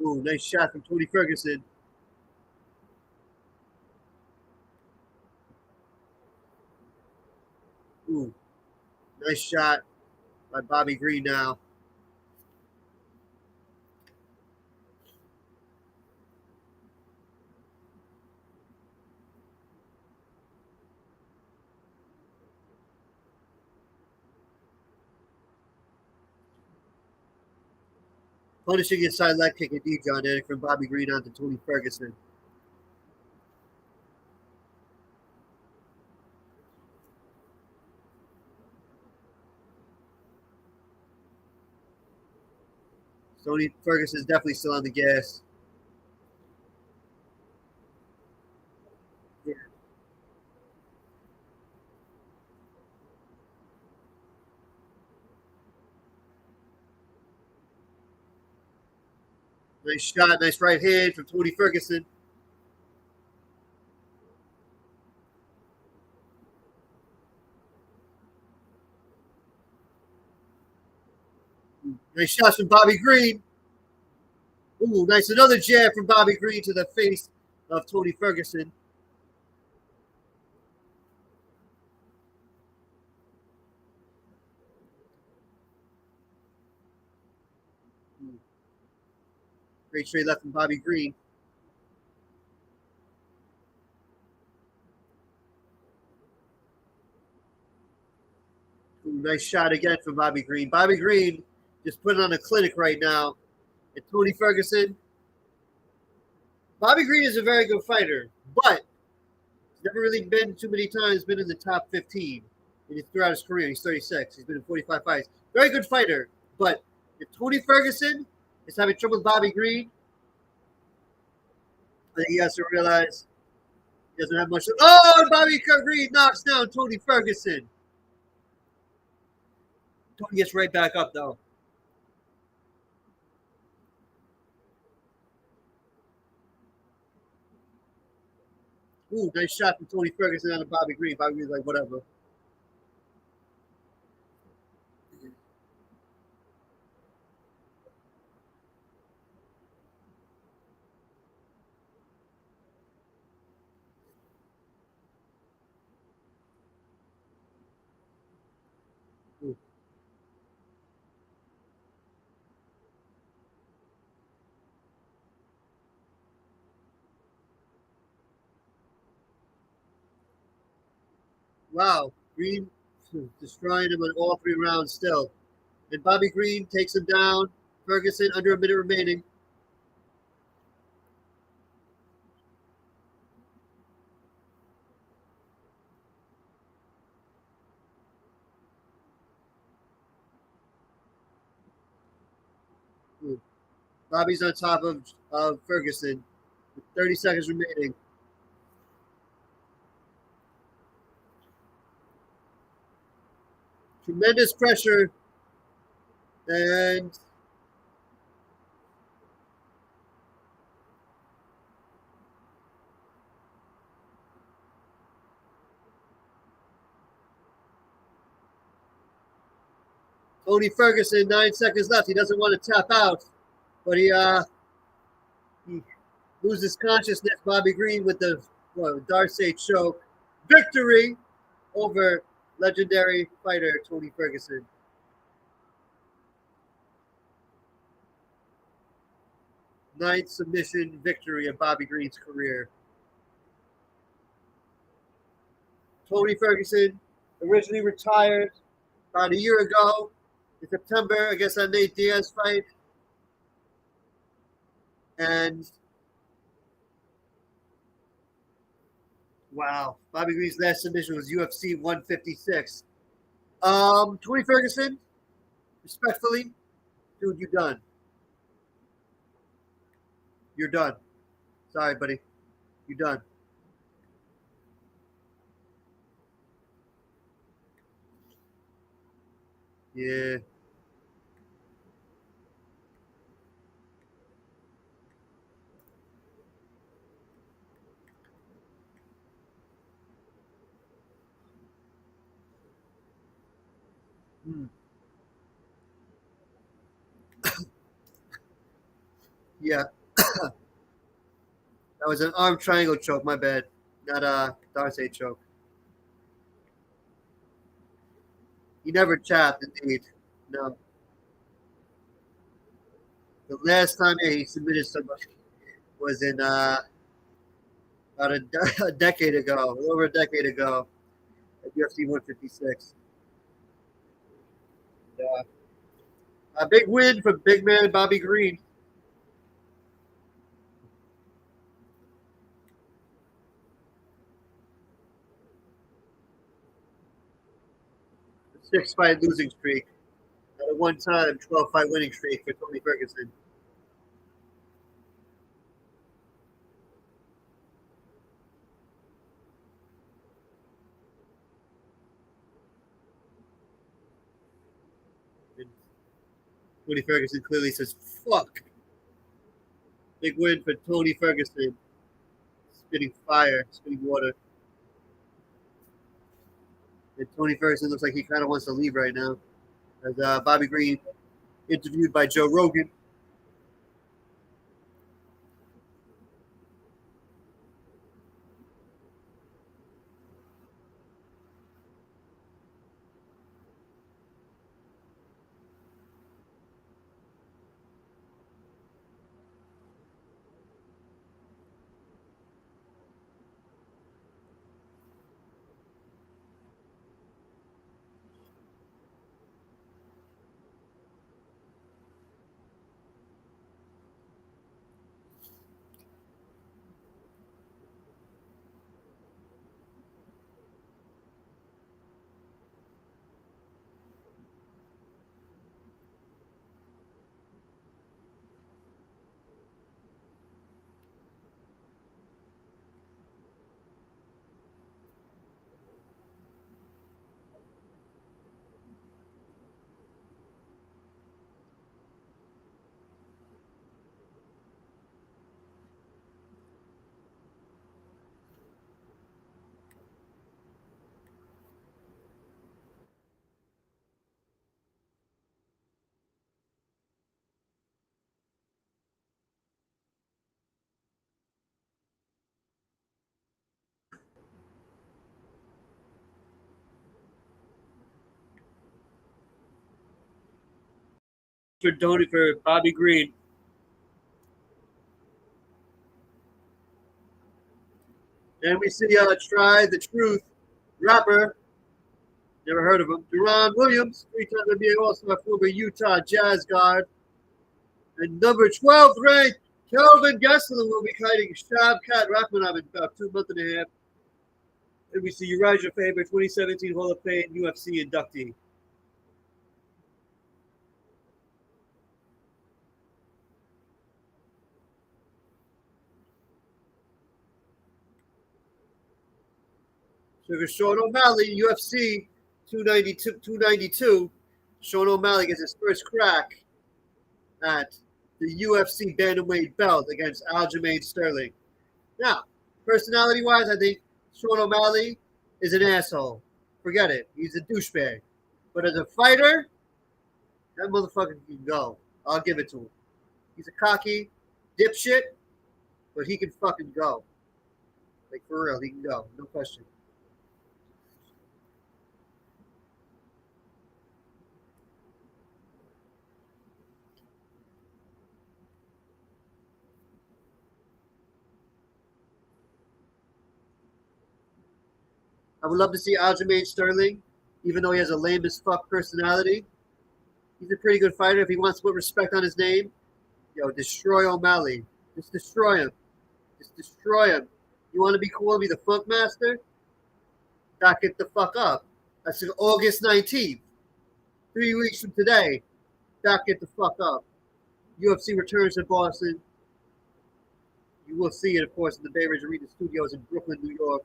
A: Ooh, nice shot from Tony Ferguson. Ooh, nice shot by Bobby Green now. Punishing inside leg kick indeed, John Anik, from Bobby Green onto Tony Ferguson. Tony Ferguson is definitely still on the gas. Yeah. Nice shot, nice right hand from Tony Ferguson. Nice shots from Bobby Green. Ooh, nice. Another jab from Bobby Green to the face of Tony Ferguson. Great straight left from Bobby Green. Ooh, nice shot again from Bobby Green. Bobby Green just putting on a clinic right now. And Tony Ferguson. Bobby Green is a very good fighter, but he's never really been too many times been in the top 15 throughout his career. He's 36. He's been in 45 fights. Very good fighter, but if Tony Ferguson is having trouble with Bobby Green, I think he has to realize he doesn't have much. Oh, Bobby Green knocks down Tony Ferguson. Tony gets right back up, though. Ooh, nice shot from Tony Ferguson on Bobby Green. Bobby Green's like, whatever. Ooh. Wow, Green destroying him in all 3 rounds still. And Bobby Green takes him down. Ferguson under a minute remaining. Ooh. Bobby's on top of Ferguson with 30 seconds remaining. Tremendous pressure. And Tony Ferguson, 9 seconds left. He doesn't want to tap out, but he loses consciousness. Bobby Green with the Darcy choke. Victory over legendary fighter Tony Ferguson. Ninth submission victory of Bobby Green's career. Tony Ferguson originally retired about a year ago in September against that Nate Diaz fight. And wow, Bobby Green's last submission was UFC 156. Tony Ferguson, respectfully, dude, you're done. You're done. Sorry, buddy. You're done. Yeah. Hmm. Yeah. That was an arm triangle choke, my bad. Not a Darcy choke. He never chapped, indeed. No. The last time he submitted somebody was in about a decade ago, over a decade ago, at UFC 156. Yeah. A big win for big man Bobby Green. A 6-fight losing streak. At a one-time 12-fight winning streak for Tony Ferguson. And Tony Ferguson clearly says, fuck. Big win for Tony Ferguson. Spitting fire, spitting water. And Tony Ferguson looks like he kind of wants to leave right now. As Bobby Green interviewed by Joe Rogan. For Bobby Green. And we see Try the Truth rapper. Never heard of him. Deron Williams, 3-time NBA All-Star, former Utah Jazz guard. And number 12 ranked Kelvin Gastelum will be fighting Shavkat Rakhmonov in about 2 months and a half. And we see Uriah Faber, 2017 Hall of Fame UFC inductee. So for Sean O'Malley, UFC 292, Sean O'Malley gets his first crack at the UFC bantamweight belt against Aljamain Sterling. Now, personality-wise, I think Sean O'Malley is an asshole. Forget it. He's a douchebag. But as a fighter, that motherfucker can go. I'll give it to him. He's a cocky dipshit, but he can fucking go. Like, for real, he can go. No question. I would love to see Aljamain Sterling, even though he has a lame as fuck personality. He's a pretty good fighter if he wants to put respect on his name. Yo, destroy O'Malley. Just destroy him. Just destroy him. You want to be cool and be the Funk Master? Back it the fuck up. That's August 19th. 3 weeks from today. Back it the fuck up. UFC returns in Boston. You will see it, of course, in the Bay Ridge Arena Studios in Brooklyn, New York.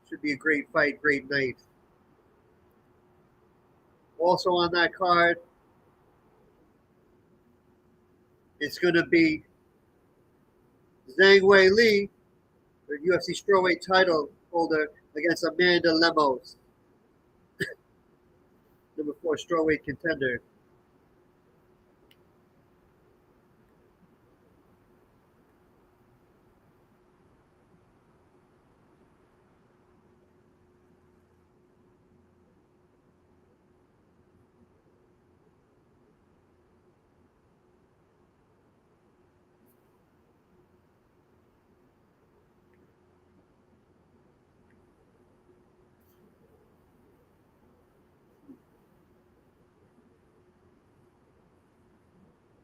A: Should be a great fight, great night. Also on that card, it's going to be Zhang Weili, the UFC strawweight title holder, against Amanda Lemos, number 4 strawweight contender.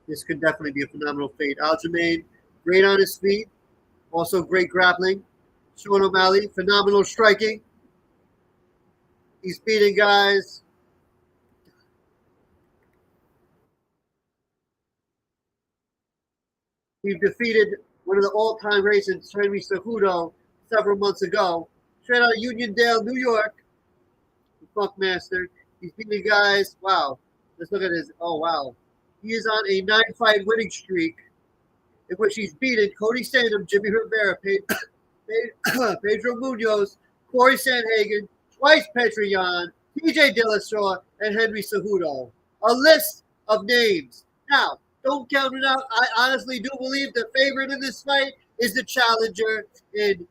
A: This could definitely be a phenomenal fight. Aljamain, great on his feet, also great grappling. Sean O'Malley, phenomenal striking. He's beating guys. He defeated one of the all-time greats, Henry Cejudo, several months ago. Straight out of Uniondale, New York. The Funkmaster. He's beating guys. Wow. Let's look at his. Oh, wow. He is on a 9-fight winning streak in which he's beaten Cody Sandham, Jimmy Rivera, Pedro Munoz, Corey Sandhagen, twice Petr Yan, TJ Dillashaw, and Henry Cejudo. A list of names. Now, don't count it out. I honestly do believe the favorite in this fight is the challenger in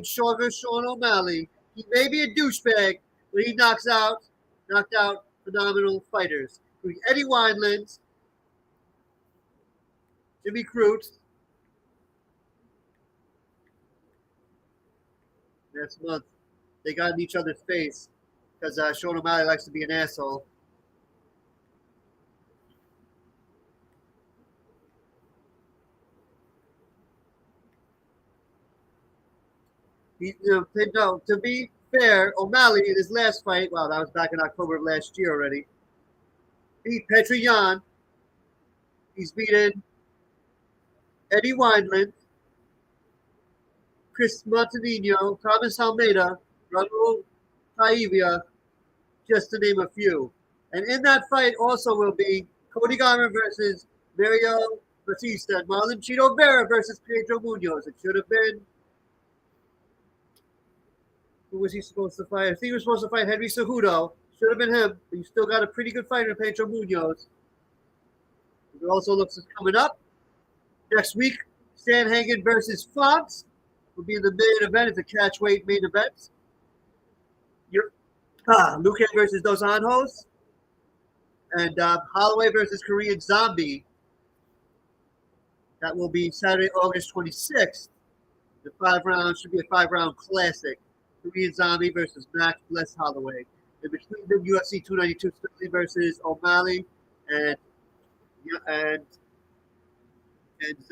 A: Sean O'Malley. He may be a douchebag, but he knocked out phenomenal fighters. Eddie Winelands, Jimmy Crute. Next month, they got in each other's face because Sean O'Malley likes to be an asshole. To be fair, O'Malley in his last fight, wow, that was back in October of last year already, beat Petr Yan. He's beaten Eddie Wineland, Chris Montenegro, Thomas Almeida, Raul Taivia, just to name a few. And in that fight also will be Cody Garman versus Mario Batista and Marlon Chito Vera versus Pedro Munoz. It should have been. Who was he supposed to fight? I think he was supposed to fight Henry Cejudo. Should have been him, but you still got a pretty good fighter in Pedro Munoz. It also looks like coming up next week. Sandhagen versus Fox will be in the main event. It's a catch weight main event. Luque versus Dos Anjos. And Holloway versus Korean Zombie. That will be Saturday, August 26th. The 5-round should be a 5-round classic. Korean Zombie versus Max Bless Holloway. In between them, UFC 292 Sterling versus O'Malley and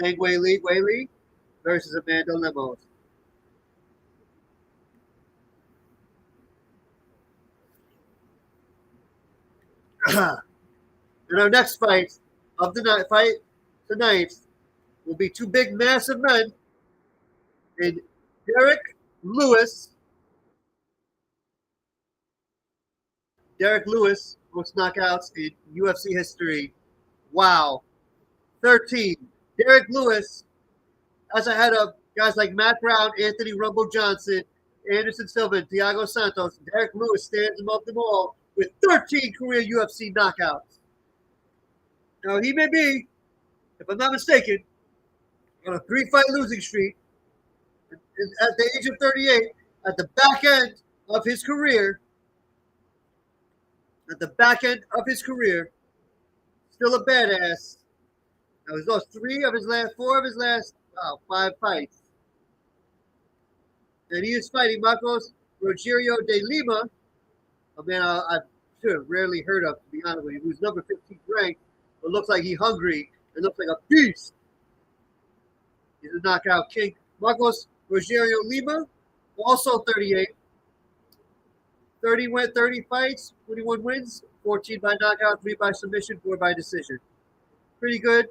A: Zhang Weili versus Amanda Lemos. And our next fight of the night, tonight will be two big, massive men in Derek Lewis. Derek Lewis, most knockouts in UFC history. Wow. 13. Derek Lewis, as ahead of guys like Matt Brown, Anthony Rumble Johnson, Anderson Silva, and Thiago Santos. Derek Lewis stands above them all with 13 career UFC knockouts. Now, he may be, if I'm not mistaken, on a 3-fight losing streak at the age of 38, at the back end of his career. Still a badass. Now he's lost 4 of his last 5 fights. And he is fighting Marcos Rogerio de Lima, a man I've rarely heard of, to be honest with you, who's number 15th ranked, but looks like he's hungry and looks like a beast. He's a knockout king. Marcos Rogerio Lima, also 38. 30 fights, 21 wins, 14 by knockout, 3 by submission, 4 by decision. Pretty good.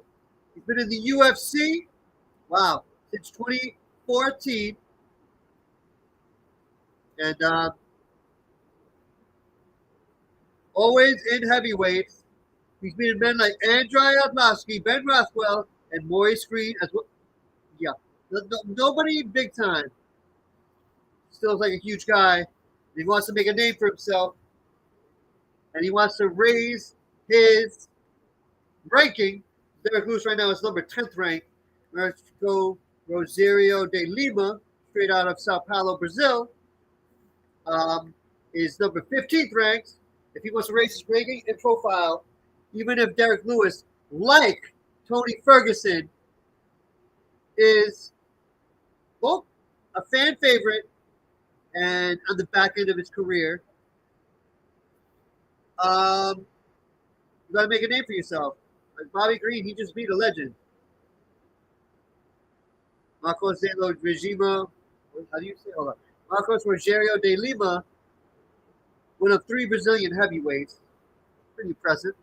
A: He's been in the UFC, wow, since 2014. And always in heavyweights. He's beaten men like Andrei Arlovski, Ben Rothwell, and Maurice Green as well. Yeah, nobody big time. Still looks like a huge guy. He wants to make a name for himself, and he wants to raise his ranking. Derek Lewis right now is number 10th ranked. Marco Rogerio de Lima, straight out of Sao Paulo, Brazil, is number 15th ranked. If he wants to raise his ranking and profile, even if Derek Lewis, like Tony Ferguson, is, well, a fan favorite and on the back end of his career, you got to make a name for yourself. Like Bobby Green, he just beat a legend. Marcos de Regima, how do you say? Hold on. Marcos Rogerio de Lima, one of 3 Brazilian heavyweights. Pretty impressive.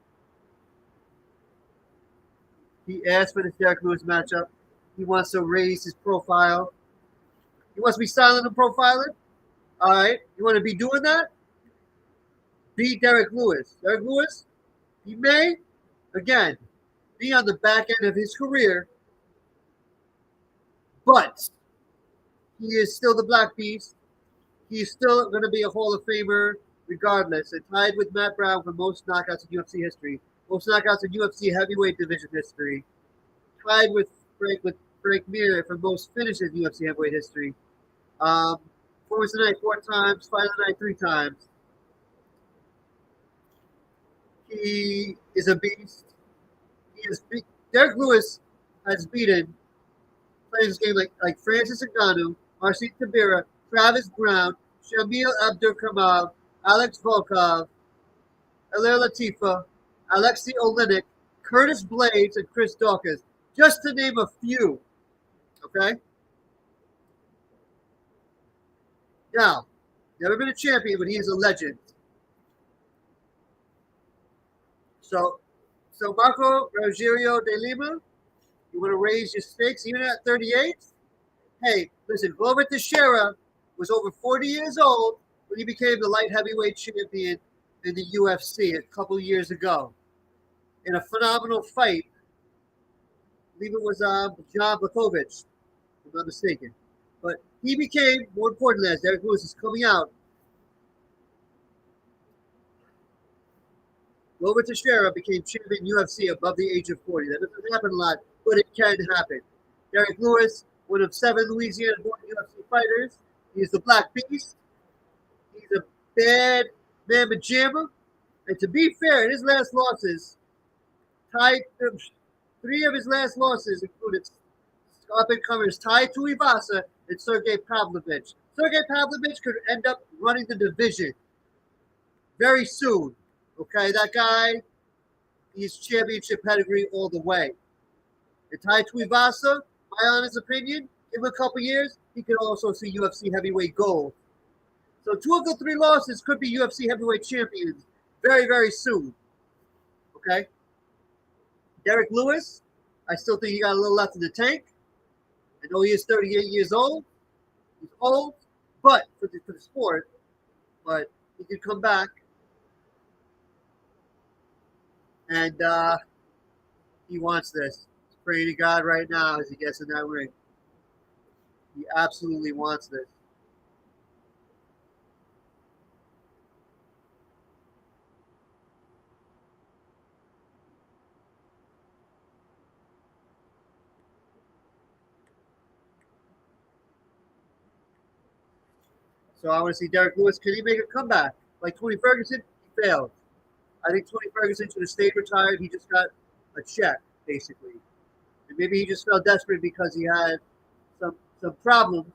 A: He asked for this Derek Lewis matchup. He wants to raise his profile. He wants to be silent and profiling. All right. You want to be doing that? Beat Derek Lewis. Derek Lewis, he may, again, be on the back end of his career, but he is still the Black Beast. He's still going to be a Hall of Famer regardless, and tied with Matt Brown for most knockouts in UFC history, most knockouts in UFC heavyweight division history, tied with Frank Mir for most finishes in UFC heavyweight history. Performance of the night 4 times, fight of the night 3 times. He is a beast. Derek Lewis has beaten playing this game like Francis Ngannou, Marcin Tybura, Travis Brown, Shamil Abdurkhamov, Alex Volkov, Ilir Latifa, Alexei Oleinik, Curtis Blades, and Chris Dawkins, just to name a few. Okay? Now, never been a champion, but he is a legend. So Marco Rogerio de Lima, you want to raise your stakes even at 38? Hey, listen, Glover Teixeira was over 40 years old when he became the light heavyweight champion in the UFC a couple years ago. In a phenomenal fight, I believe it was John Blachowicz, if I'm not mistaken. But he became, more importantly, as Derek Lewis is coming out, Glover Teixeira became champion UFC above the age of 40. That doesn't happen a lot, but it can happen. Derek Lewis, one of 7 Louisiana-born UFC fighters. He's the Black Beast. He's a bad mamma jamma. And to be fair, his last losses, 3 of his last losses included up-and-comers Tai Tuivasa and Sergey Pavlovich. Sergey Pavlovich could end up running the division very soon. Okay, that guy, he's championship pedigree all the way. And Tai Tuivasa, my honest opinion, give him a couple years, he could also see UFC heavyweight gold. So 2 of the 3 losses could be UFC heavyweight champions very, very soon. Okay? Derek Lewis, I still think he got a little left in the tank. I know he is 38 years old. He's old, but for the sport, but he could come back. And he wants this. He's praying to God right now as he gets in that ring. He absolutely wants this. So I want to see Derek Lewis. Can he make a comeback? Like Tony Ferguson, he failed. I think Tony Ferguson should have stayed retired. He just got a check, basically. And maybe he just felt desperate because he had some problems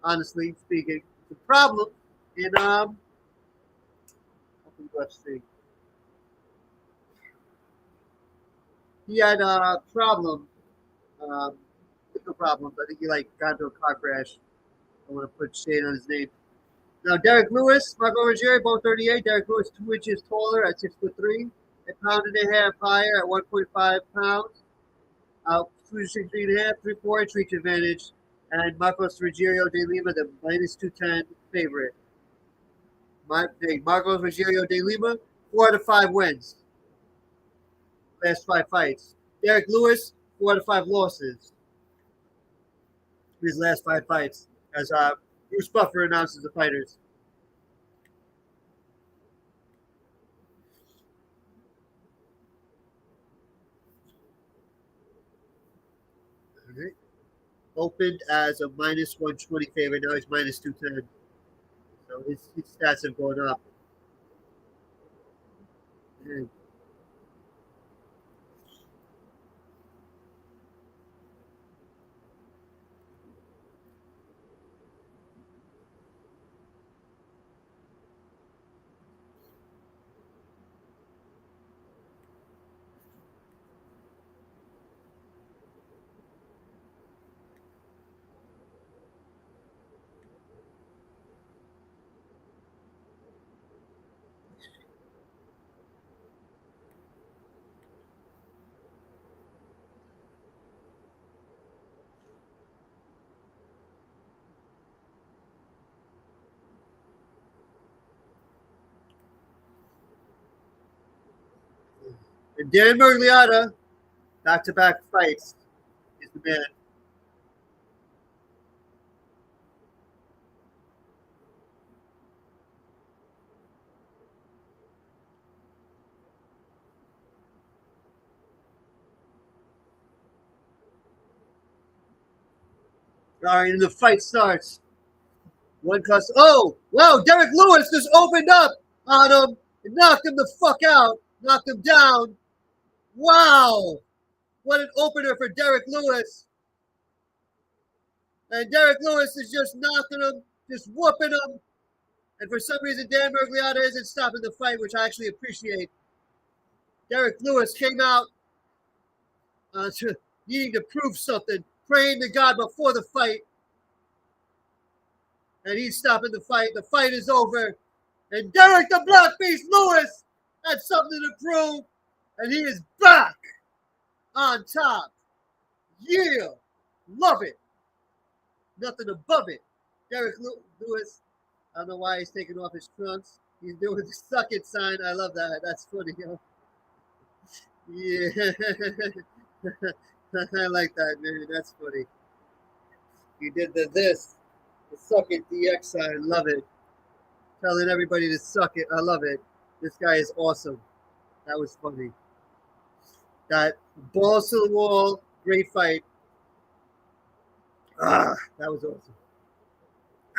A: honestly speaking. The problem in UFC. He had a problem, um, legal problems. I think he like got into a car crash. I want to put shade on his name. Now Derek Lewis, Marco Ruggieri, both 38. Derek Lewis 2 inches taller at 6'3", a pound and a half higher at 1.5 pounds. 263.5, 3/4 reach advantage, and Marcos Ruggiero de Lima, the -210 favorite. Marcos Ruggiero de Lima, 4 out of 5 wins. Last 5 fights. Derek Lewis, 4 out of 5 losses. His last 5 fights, as Bruce Buffer announces the fighters. Okay. Opened as a -120 favorite, now he's -210. So his stats have gone up. And Dan Mergliotta, back-to-back fights, is the man. All right, and the fight starts. One cuss. Oh, wow! Derek Lewis just opened up on him and knocked him the fuck out. Knocked him down. Wow! What an opener for Derek Lewis. And Derek Lewis is just knocking him, just whooping him. And for some reason, Dan Mergliotta isn't stopping the fight, which I actually appreciate. Derek Lewis came out needing to prove something, praying to God before the fight. And he's stopping the fight. The fight is over. And Derek the Black Beast Lewis had something to prove. And he is back on top. Yeah. Love it. Nothing above it. Derek Lewis, I don't know why he's taking off his trunks. He's doing the suck it sign. I love that. That's funny. Yeah. I like that, man. That's funny. He did the suck it DX sign. Love it. Telling everybody to suck it. I love it. This guy is awesome. That was funny. That balls to the wall. Great fight. That was awesome.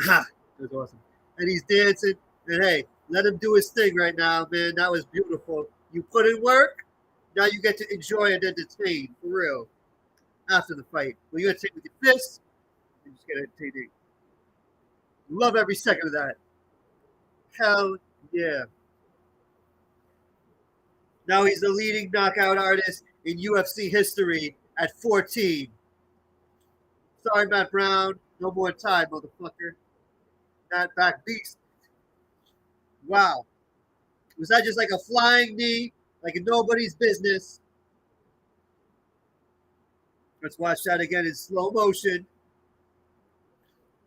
A: That was awesome. And he's dancing. And hey, let him do his thing right now, man. That was beautiful. You put in work. Now you get to enjoy and entertain. For real. After the fight. Well, you entertain with your fists. You just get entertaining. Love every second of that. Hell yeah. Now he's the leading knockout artist in UFC history at 14. Sorry, Matt Brown. No more time, motherfucker. That back beast. Wow. Was that just like a flying knee? Like nobody's business. Let's watch that again in slow motion.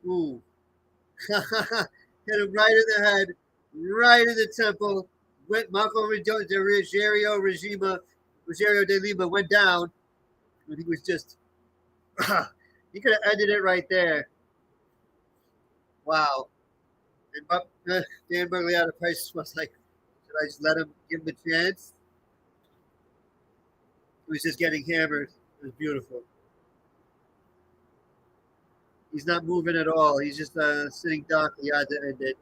A: Ooh. Hit him right in the head, right in the temple. Went Marco Ruggiero de Lima went down, and he was just he could have ended it right there. Wow. And Dan Mergliotta Price was like, should I just let him give him a chance? He was just getting hammered. It was beautiful. He's not moving at all. He's just sitting darkly at the end. It.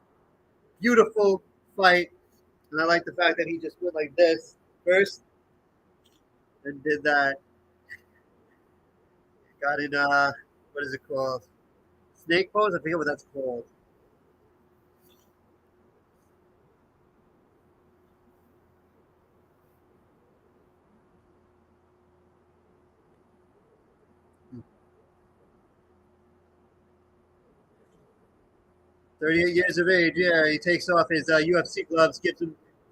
A: Beautiful fight. And I like the fact that he just went like this first and did that. Got in, what is it called? snake pose. I forget what that's called. Hmm. 38 years of age. Yeah, he takes off his UFC gloves,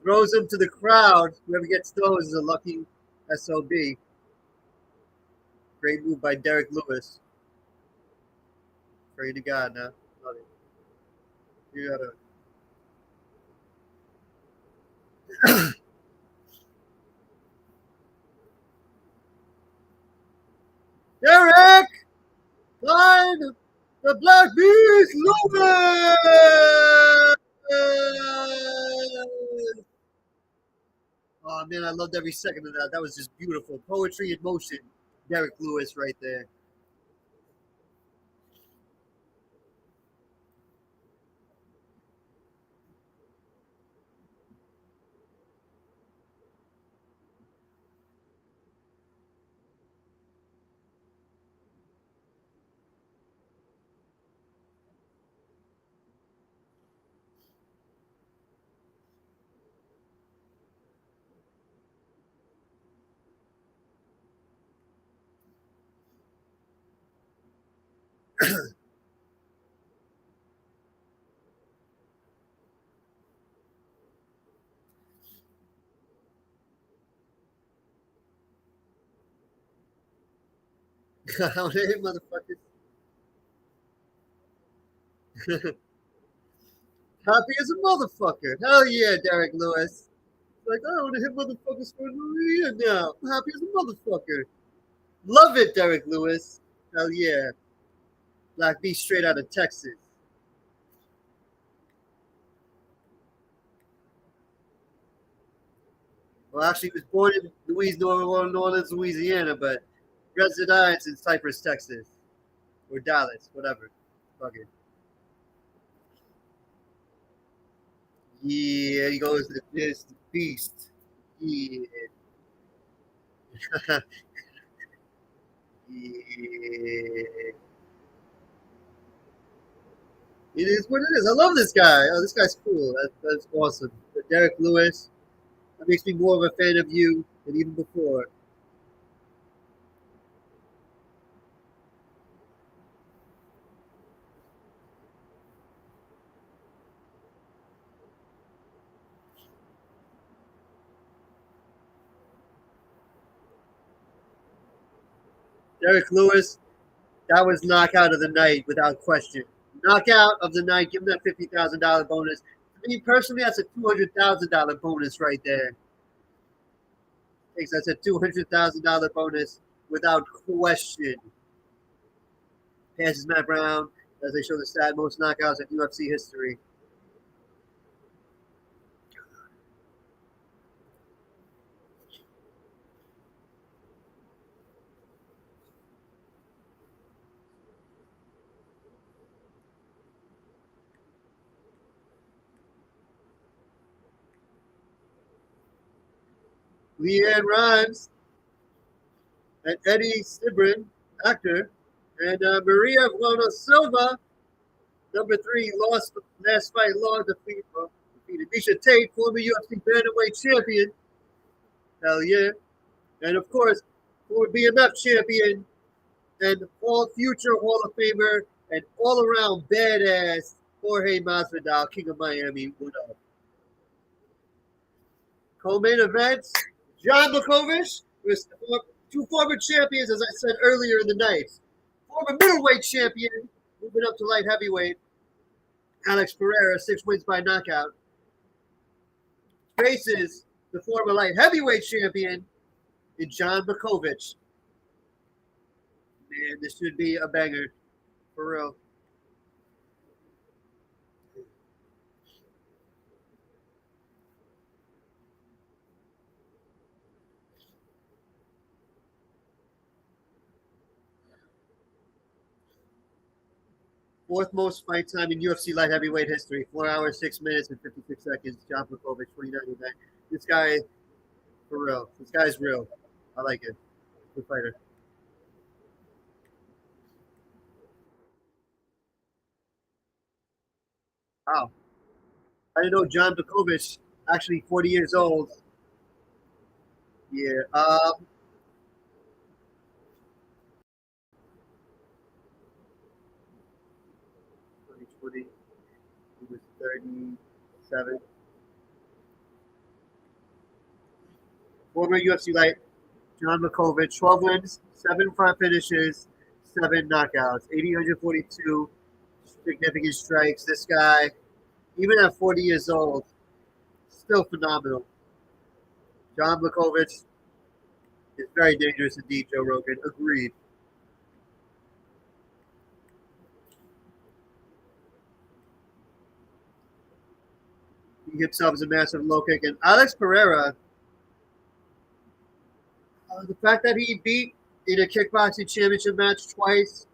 A: throws them to the crowd. Whoever gets those is a lucky SOB. Great move by Derek Lewis. Pray to God now. Love it. You gotta. Derek! Find the Black Beast Lewis! Oh man, I loved every second of that. That was just beautiful. Poetry in motion. Derek Lewis right there. How hey, motherfuckers. Happy as a motherfucker. Hell yeah, Derek Lewis. Like, I want to hit motherfuckers for another year now. I'm happy as a motherfucker. Love it, Derek Lewis. Hell yeah. Black Beast straight out of Texas. Well, actually, he was born in New Orleans, Louisiana, but resides in Cypress, Texas. Or Dallas, whatever. Fuck it. Yeah, he goes to this beast. Yeah. Yeah. It is what it is. I love this guy. Oh, this guy's cool. That's awesome. But Derek Lewis, that makes me more of a fan of you than even before. Derek Lewis, that was knockout of the night without question. Knockout of the night. Give him that $50,000 bonus. For me personally, that's a $200,000 bonus right there. Thanks. That's a $200,000 bonus without question. Passes Matt Brown as they show the stat most knockouts in UFC history. Leanne Rhymes and Eddie Cibrian, actor, and Maria Buono Silva, number 3, lost last fight, lost defeated Misha Tate, former UFC bantamweight champion. Hell yeah. And of course, former BMF champion and all future Hall of Famer and all around badass Jorge Masvidal, King of Miami. What up? Co-main events, John Blachowicz was two former champions, as I said earlier in the night. Former middleweight champion, moving up to light heavyweight, Alex Pereira, 6 wins by knockout. Faces the former light heavyweight champion in John Blachowicz. Man, this should be a banger, for real. Fourth most fight time in UFC light heavyweight history. 4 hours, 6 minutes, and 56 seconds. John Blachowicz, 29. This guy, for real. This guy's real. I like it. Good fighter. Wow. I didn't know John Blachowicz actually 40 years old. Yeah. 2020. He was 37. Former UFC light John Blachowicz, 12 wins, 7 front finishes, 7 knockouts, 1,842 significant strikes. This guy, even at 40 years old, still phenomenal. John Blachowicz is very dangerous indeed, Joe Rogan. Agreed. He himself is a massive low kick. And Alex Pereira, the fact that he beat in a kickboxing championship match twice,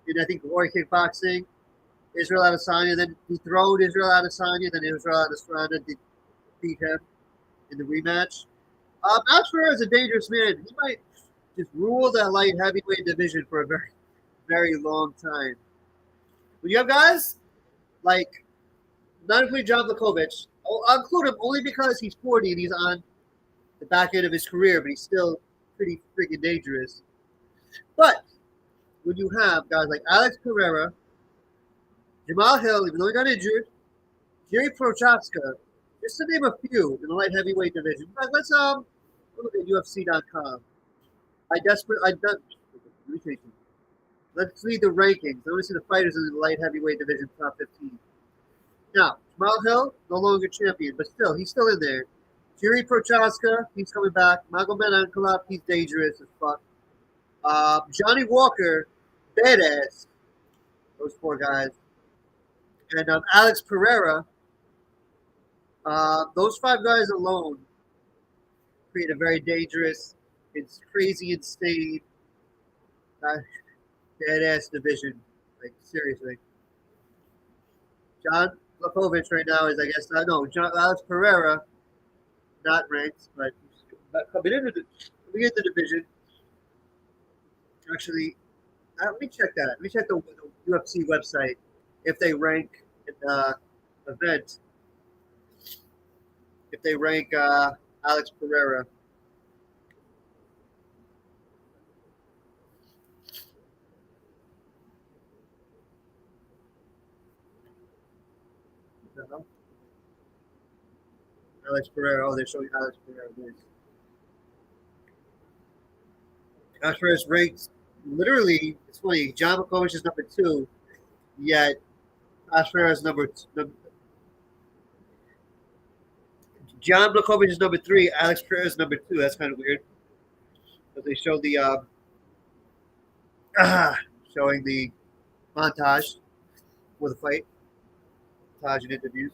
A: in I think Glory Kickboxing, Israel Adesanya, then he throwed Israel Adesanya, then Israel Adesanya beat him in the rematch. Alex Pereira is a dangerous man. He might just rule that light heavyweight division for a very, very long time. When you have guys like, not including John Blachowicz, I'll include him only because he's 40 and he's on the back end of his career, but he's still pretty freaking dangerous. But when you have guys like Alex Pereira, Jamal Hill, even though he got injured, Jerry Prochazka, just to name a few in the light heavyweight division. Let's look at UFC.com. Let me take you. Let's read the rankings. I want to see the fighters in the light heavyweight division top 15. Now, Jamal Hill, no longer champion, but still, he's still in there. Jerry Prochazka, he's coming back. Magomed Ankalaev, he's dangerous as fuck. Johnny Walker, badass. Those 4 guys. And Alex Pereira, those 5 guys alone create a very dangerous, it's crazy, insane, badass division. Like, seriously. John Blachowicz right now is, I guess, no, Alex Pereira, not ranked, but coming into the division. Actually, let me check that. Let me check the UFC website if they rank the event. If they rank Alex Pereira. No. Alex Pereira. Oh, they're showing Alex Pereira. Nice. Alex Pereira's ranked literally. It's funny. John Blachowicz is number 2, yet Alex Pereira is number. John Blachowicz is number 3. Alex Pereira is number 2. That's kind of weird. But they show the showing the montage for the fight, montage and interviews.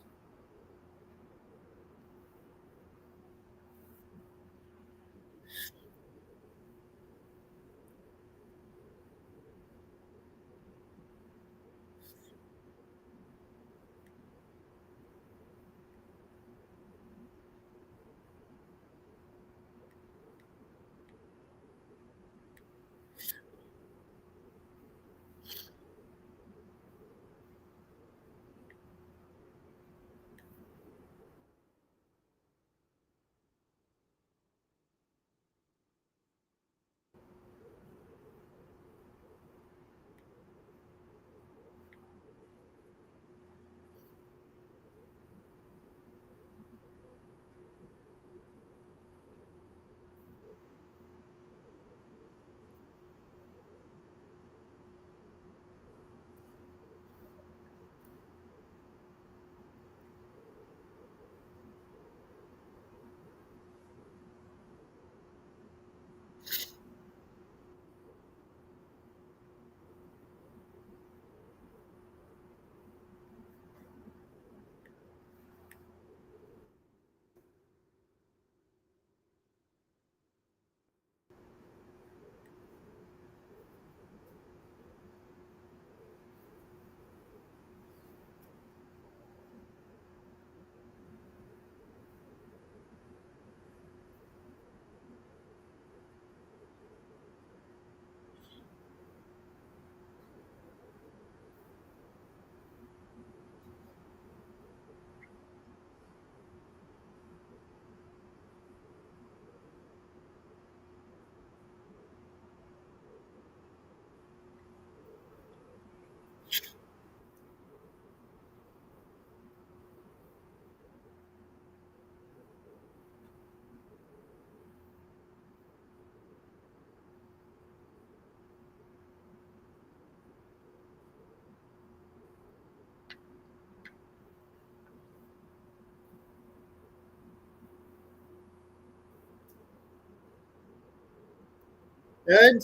A: And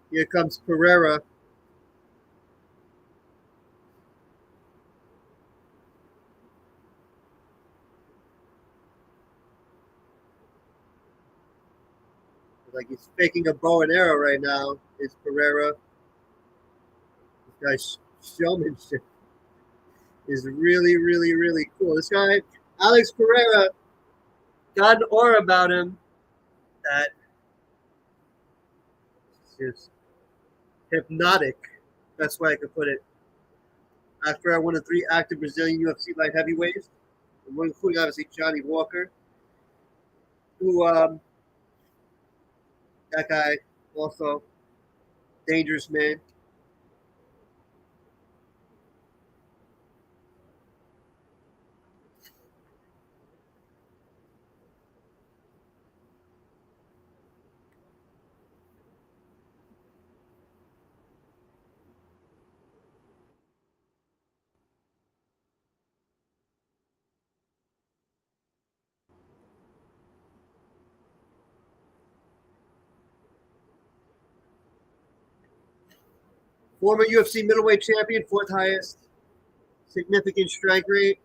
A: here comes Pereira. Like he's faking a bow and arrow right now. Is Pereira. This guy's showmanship is really, really, really cool. This guy, Alex Pereira, got an aura about him that is hypnotic. That's why I could put it. After I won 3 active Brazilian UFC light heavyweights, one including obviously Johnny Walker, who that guy also dangerous man. Former UFC middleweight champion, 4th highest significant strike rate.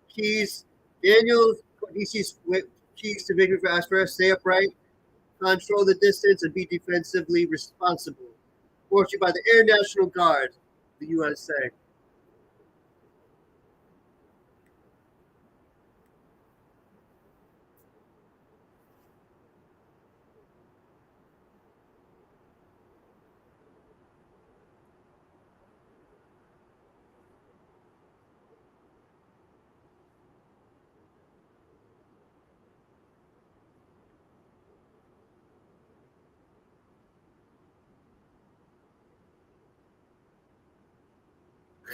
A: Keys, Daniels, he sees keys to victory for Asperger: stay upright, control the distance, and be defensively responsible. Brought to you by the Air National Guard, the USA.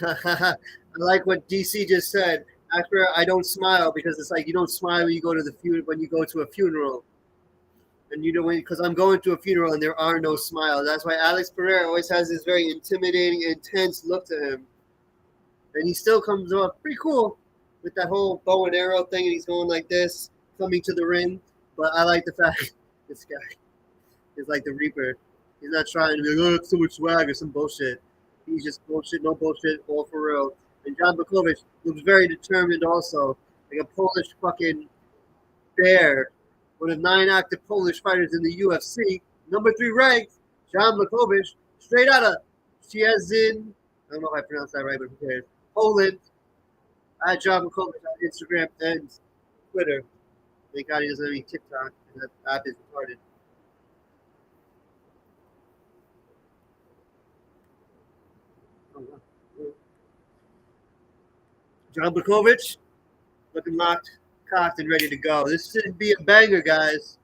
A: I like what DC just said. After I don't smile because it's like you don't smile when you go to a funeral, and you know because I'm going to a funeral and there are no smiles. That's why Alex Pereira always has this very intimidating, intense look to him, and he still comes off pretty cool with that whole bow and arrow thing, and he's going like this, coming to the ring. But I like the fact this guy is like the Reaper. He's not trying to be like, oh, it's so much swag or some bullshit. He's just bullshit, no bullshit, all for real. And Jan Blachowicz looks very determined also, like a Polish fucking bear. One of 9 active Polish fighters in the UFC. Number 3 ranked, Jan Blachowicz, straight out of Szczecin. I don't know if I pronounced that right, but who cares? Poland. At Jan Blachowicz on Instagram and Twitter. Thank God he doesn't have any TikTok, and that app is retarded. Jan Blachowicz, looking locked, cocked, and ready to go. This should be a banger, guys.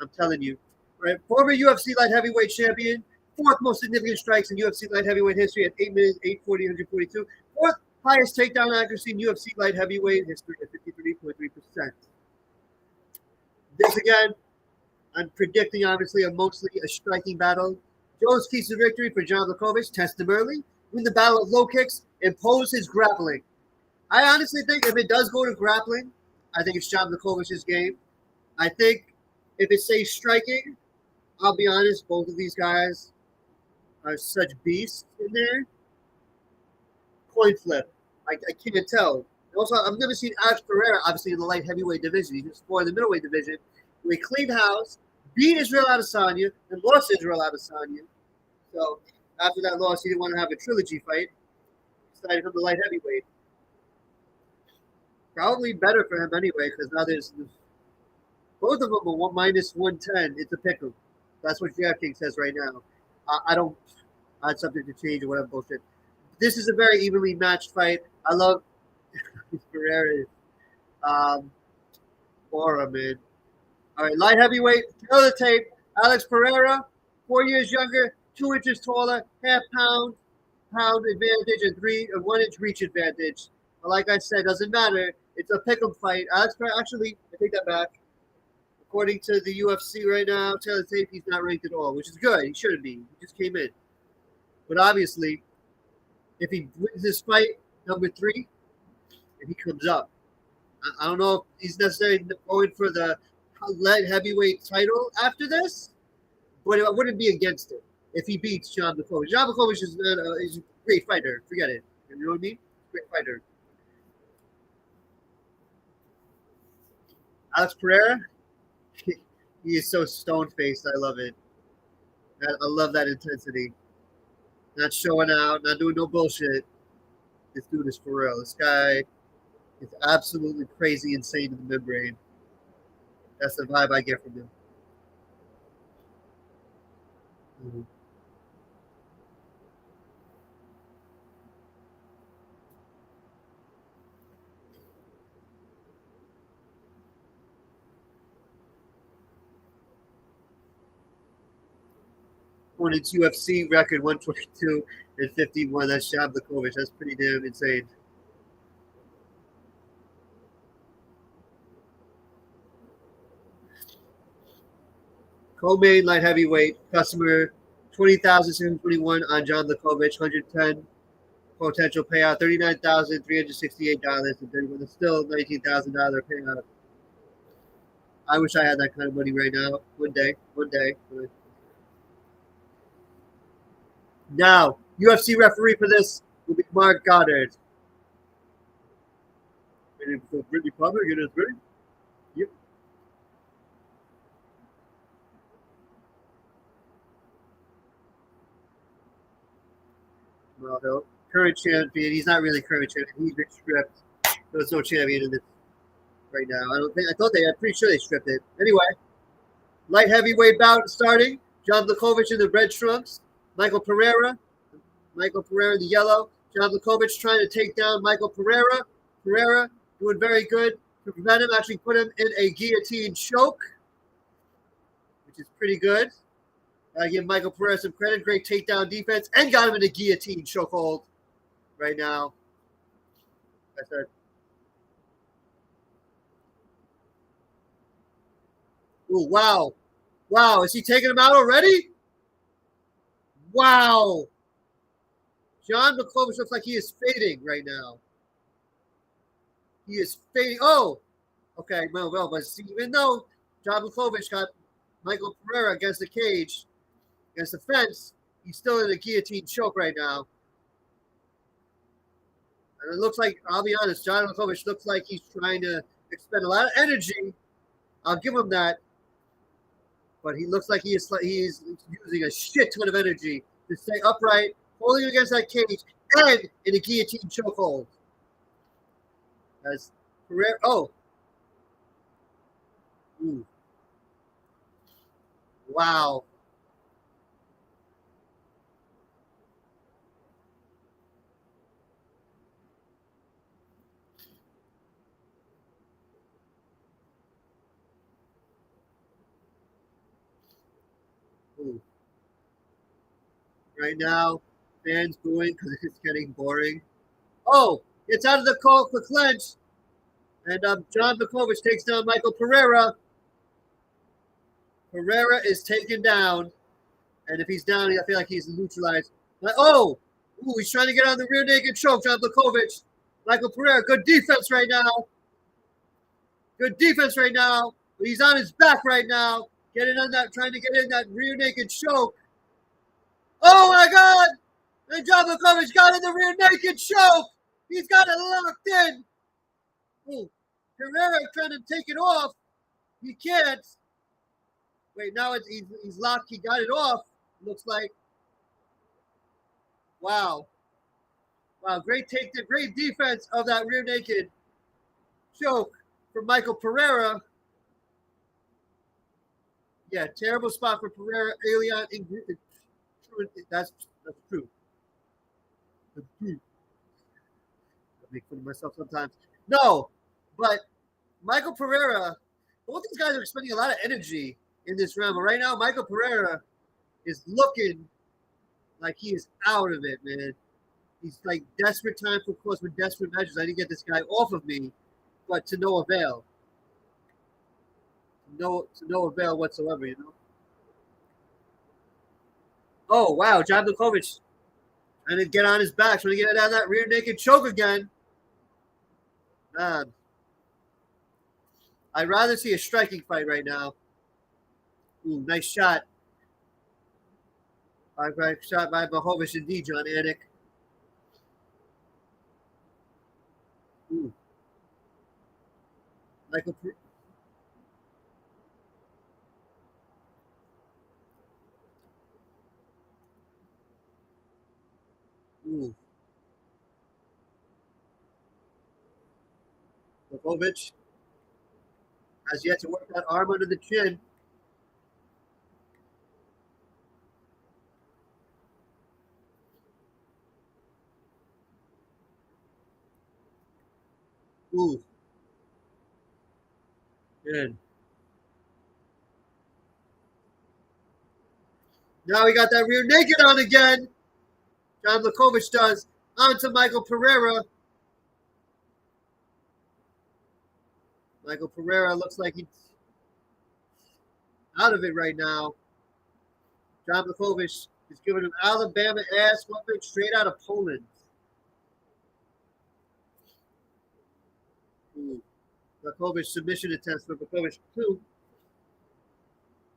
A: I'm telling you. Right, former UFC light heavyweight champion, 4th most significant strikes in UFC light heavyweight history at 8 minutes, 8:40, 142. 4th highest takedown accuracy in UFC light heavyweight history at 53.3%. This again, I'm predicting obviously mostly a striking battle. Jones keeps the victory for Jan Blachowicz. Test him early, win the battle of low kicks, impose his grappling. I honestly think if it does go to grappling, I think it's Jan Blachowicz's game. I think if it stays striking, I'll be honest, both of these guys are such beasts in there. Coin flip. I can't tell. Also, I've never seen Alex Pereira, obviously, in the light heavyweight division. He's just fought in the middleweight division. We cleaned house, beat Israel Adesanya, and lost Israel Adesanya. So after that loss, he didn't want to have a trilogy fight. He decided to come to light heavyweight. Probably better for him anyway, because now there's both of them are minus 110. It's a pick 'em. That's what DraftKings says right now. I don't. Add something to change or whatever bullshit. This is a very evenly matched fight. I love Pereira's aura, man. All right, light heavyweight. Throw the tape. Alex Pereira, 4 years younger, 2 inches taller, half pound advantage, and 1 inch reach advantage. But like I said, doesn't matter. It's a pick'em fight. Alex Pereira, actually, I take that back. According to the UFC right now, Taylor Tape, he's not ranked at all, which is good. He shouldn't be. He just came in. But obviously, if he wins this fight, number 3, and he comes up, I don't know if he's necessarily going for the light heavyweight title after this, but I wouldn't be against it if he beats John Blachowicz. John Blachowicz is a great fighter. Forget it. You know what I mean? Great fighter. Alex Pereira, he is so stone-faced. I love it. I love that intensity. Not showing out, not doing no bullshit. This dude is for real. This guy is absolutely crazy, insane in the membrane. That's the vibe I get from him. Mm-hmm. Opponent's UFC record 122 and 51. That's John Blachowicz. That's pretty damn insane. Co-main light heavyweight customer 20,721 on John Blachowicz, 110 potential payout, $39,368 and 31. It's still $19,000 payout. I wish I had that kind of money right now. One day. Now, UFC referee for this will be Mark Goddard. Waiting for Brittany Palmer. Get us ready. Yep. Well, current champion. He's not really current champion. He's been stripped. There's no champion in this right now. I thought I'm pretty sure they stripped it. Anyway, light heavyweight bout starting. John Blachowicz in the red trunks. Michael Pereira in the yellow. John Blachowicz trying to take down Michael Pereira. Pereira doing very good to prevent him. Actually put him in a guillotine choke, which is pretty good. I give Michael Pereira some credit. Great takedown defense and got him in a guillotine chokehold right now. I said, "Ooh, wow. Wow, is he taking him out already? Wow. John Blachowicz looks like he is fading right now. He is fading. Oh, okay. Well, but even though John Blachowicz got Michael Pereira against the cage, against the fence, he's still in a guillotine choke right now. And it looks like, I'll be honest, John Blachowicz looks like he's trying to expend a lot of energy. I'll give him that. But he looks like he's using a shit ton of energy to stay upright, holding against that cage, and in a guillotine chokehold. As Pereira, ooh. Wow. Ooh. Right now, fans booing because it's getting boring. Oh, it's out of the call for clinch. And John Blachowicz takes down Michael Pereira. Pereira is taken down. And if he's down, I feel like he's neutralized. Ooh, he's trying to get on the rear naked choke, John Blachowicz. Michael Pereira, good defense right now. Good defense right now. But he's on his back right now. Trying to get in that rear naked choke. Oh my God! And John Blachowicz got in the rear naked choke. He's got it locked in. Ooh, Pereira trying to take it off. He can't. Wait, now he's locked. He got it off. Looks like. Wow. Wow, great defense of that rear naked choke from Michael Pereira. Yeah, terrible spot for Pereira. Alien, that's true. That's true. I make fun of myself sometimes. No, but Michael Pereira, both these guys are spending a lot of energy in this round. But right now, Michael Pereira is looking like he is out of it, man. He's like desperate time for, of course, with desperate measures. I need to get this guy off of me, but to no avail. To no avail whatsoever, you know. Oh wow, John Blachowicz trying to get on his back, trying to get out of that rear naked choke again. Man, I'd rather see a striking fight right now. Ooh, nice shot. Right shot by Blachowicz indeed, John Anik. Ooh. Michael. Ooh. Blachowicz has yet to work that arm under the chin. Ooh. Good. Now we got that rear naked on again. John Blachowicz does. On to Michael Pereira. Michael Pereira looks like he's out of it right now. John Blachowicz is giving him Alabama ass whooping straight out of Poland. Ooh. Blachowicz submission attempts for Blachowicz 2.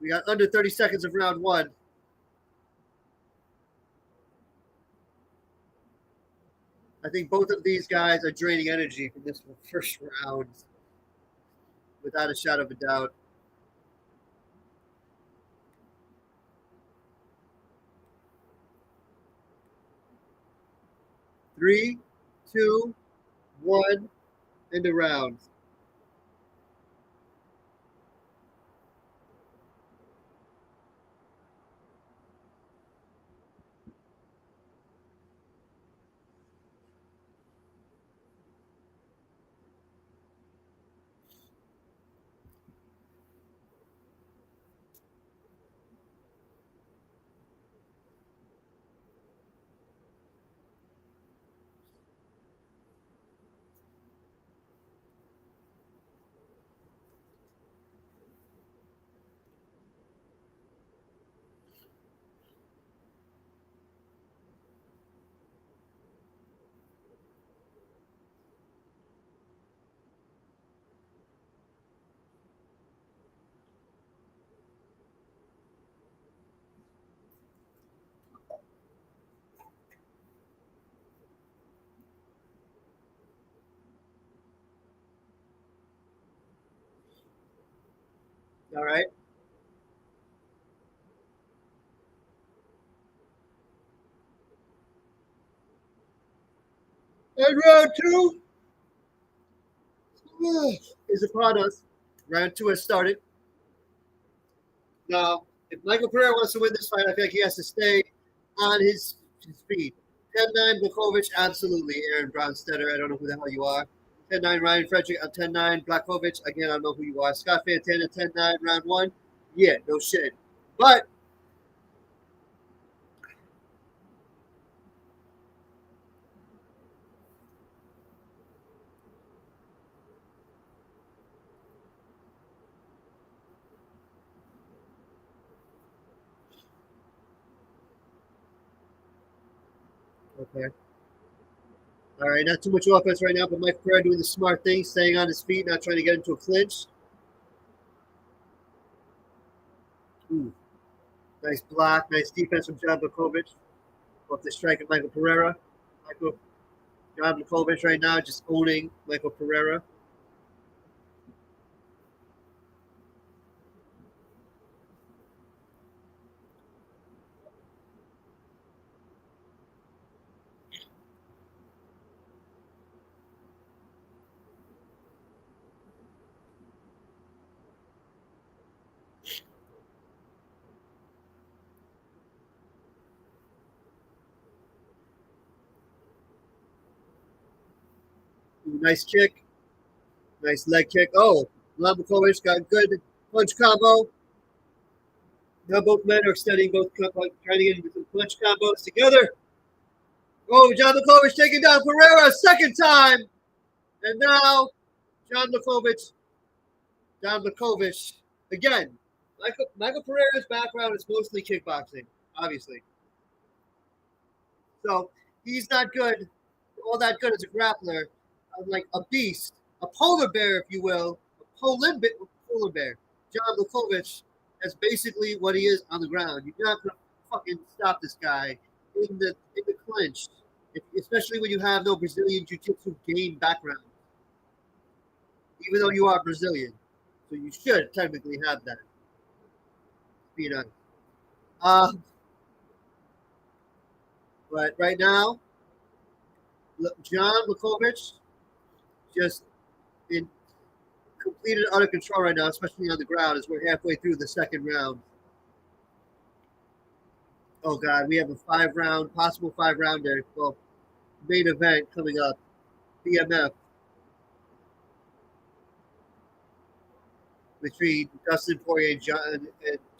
A: We got under 30 seconds of round 1. I think both of these guys are draining energy from this first round, without a shadow of a doubt. Three, two, one, end of round. All right. And round 2 is upon us. Round 2 has started. Now, if Michael Pereira wants to win this fight, I think he has to stay on his feet. 10-9 Blachowicz, absolutely. Aaron Bronstetter, I don't know who the hell you are. 10-9 Ryan Frederick, 10-9 Blachowicz, again, I don't know who you are. Scott Fantana, 10-9 round 1. Yeah, no shit. But okay. All right, not too much offense right now, but Mike Pereira doing the smart thing, staying on his feet, not trying to get into a clinch. Ooh. Nice block, nice defense from John Blachowicz. Off the strike of Michael Pereira. John Blachowicz right now just owning Michael Pereira. Ooh, nice kick. Nice leg kick. Oh, Blachowicz got a good punch combo. Now both men are extending both, trying to get into some punch combos together. Oh, John Blachowicz taking down Pereira a second time. And now John Blachowicz again. Michael Pereira's background is mostly kickboxing, obviously. So he's not good, all that good as a grappler. Like a beast, a polar bear, if you will, a Polar Bear, John Blachowicz, that's basically what he is on the ground. You're not gonna fucking stop this guy in the clinch, especially when you have no Brazilian Jiu-Jitsu game background. Even though you are Brazilian, so you should technically have that. Being honest. But right now, John Blachowicz just in complete and utter control right now, especially on the ground, as we're halfway through the second round. Oh God, we have a possible 5-rounder. Well, main event coming up, BMF, between Dustin Poirier and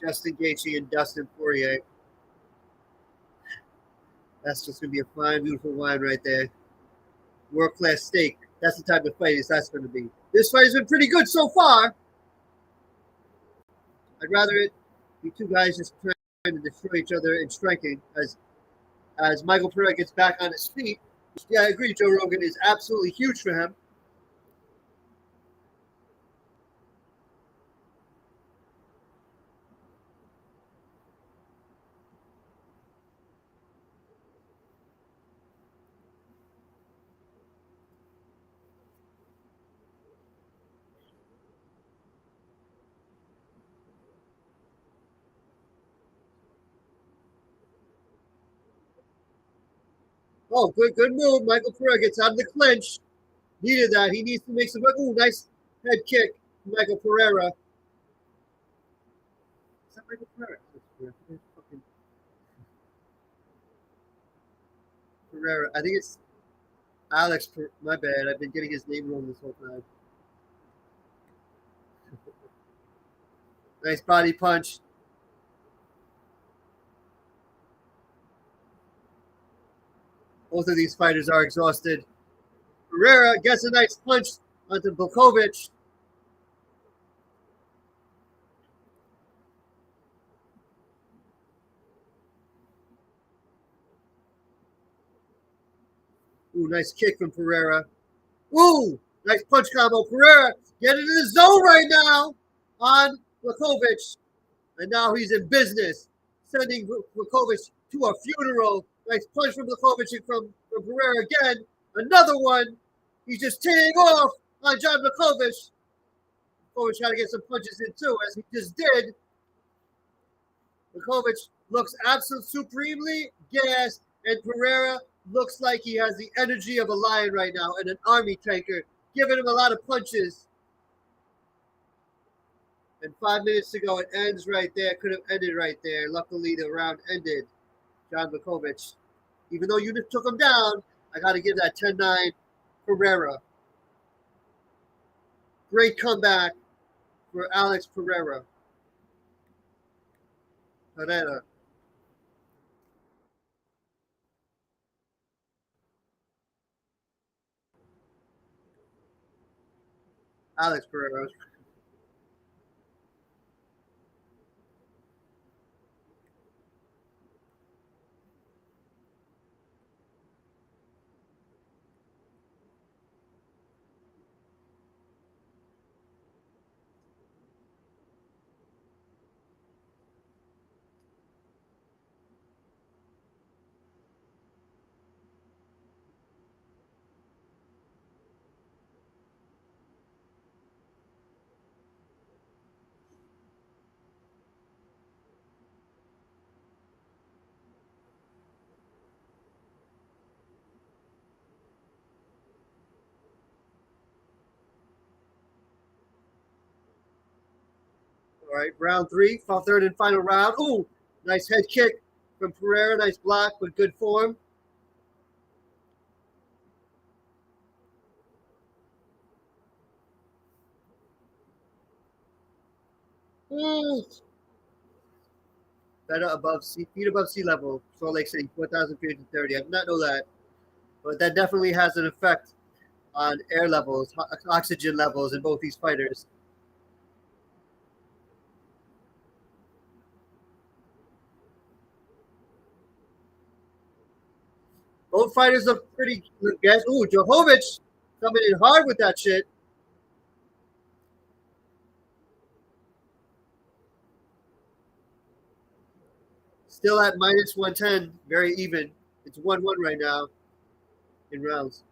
A: Justin Gaethje and Dustin Poirier. That's just gonna be a fine, beautiful wine right there. World class steak. That's the type of fight that's going to be. This fight has been pretty good so far. I'd rather it be two guys just trying to destroy each other in striking as Michael Pereira gets back on his feet. Yeah, I agree. Joe Rogan is absolutely huge for him. Oh, good move. Michael Pereira gets out of the clinch. Needed that. He needs to make some. Ooh, nice head kick, Michael Pereira. Is that Michael Pereira? Pereira. I think it's Alex. My bad. I've been getting his name wrong this whole time. Nice body punch. Both of these fighters are exhausted. Pereira gets a nice punch onto Blachowicz. Ooh, nice kick from Pereira. Ooh, nice punch combo. Pereira getting in the zone right now on Blachowicz. And now he's in business, sending Blachowicz to a funeral. Nice punch from Blachowicz and from Pereira again. Another one. He's just teeing off on John Blachowicz. Blachowicz trying to get some punches in too, as he just did. Blachowicz looks absolutely supremely gassed, and Pereira looks like he has the energy of a lion right now and an army tanker, giving him a lot of punches. And 5 minutes to go, it ends right there. Could have ended right there. Luckily, the round ended. John Blachowicz. Even though you took him down, I got to give that 10-9 Pereira. Great comeback for Alex Pereira. Pereira. Alex Pereira. All right, round 3, third and final round. Ooh, nice head kick from Pereira. Nice block with good form. Better above feet above sea level. Salt Lake City, 4,330. I did not know that, but that definitely has an effect on air levels, oxygen levels in both these fighters. Both fighters look pretty good, guys. Ooh, Blachowicz coming in hard with that shit. Still at minus 110, very even. It's 1-1 right now in rounds.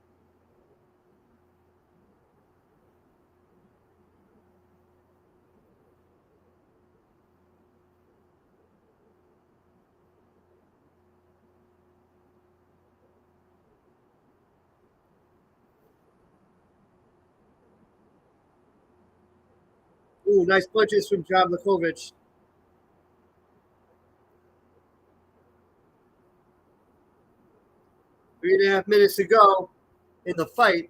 A: Ooh, nice punches from John Blachowicz. 3.5 minutes to go in the fight.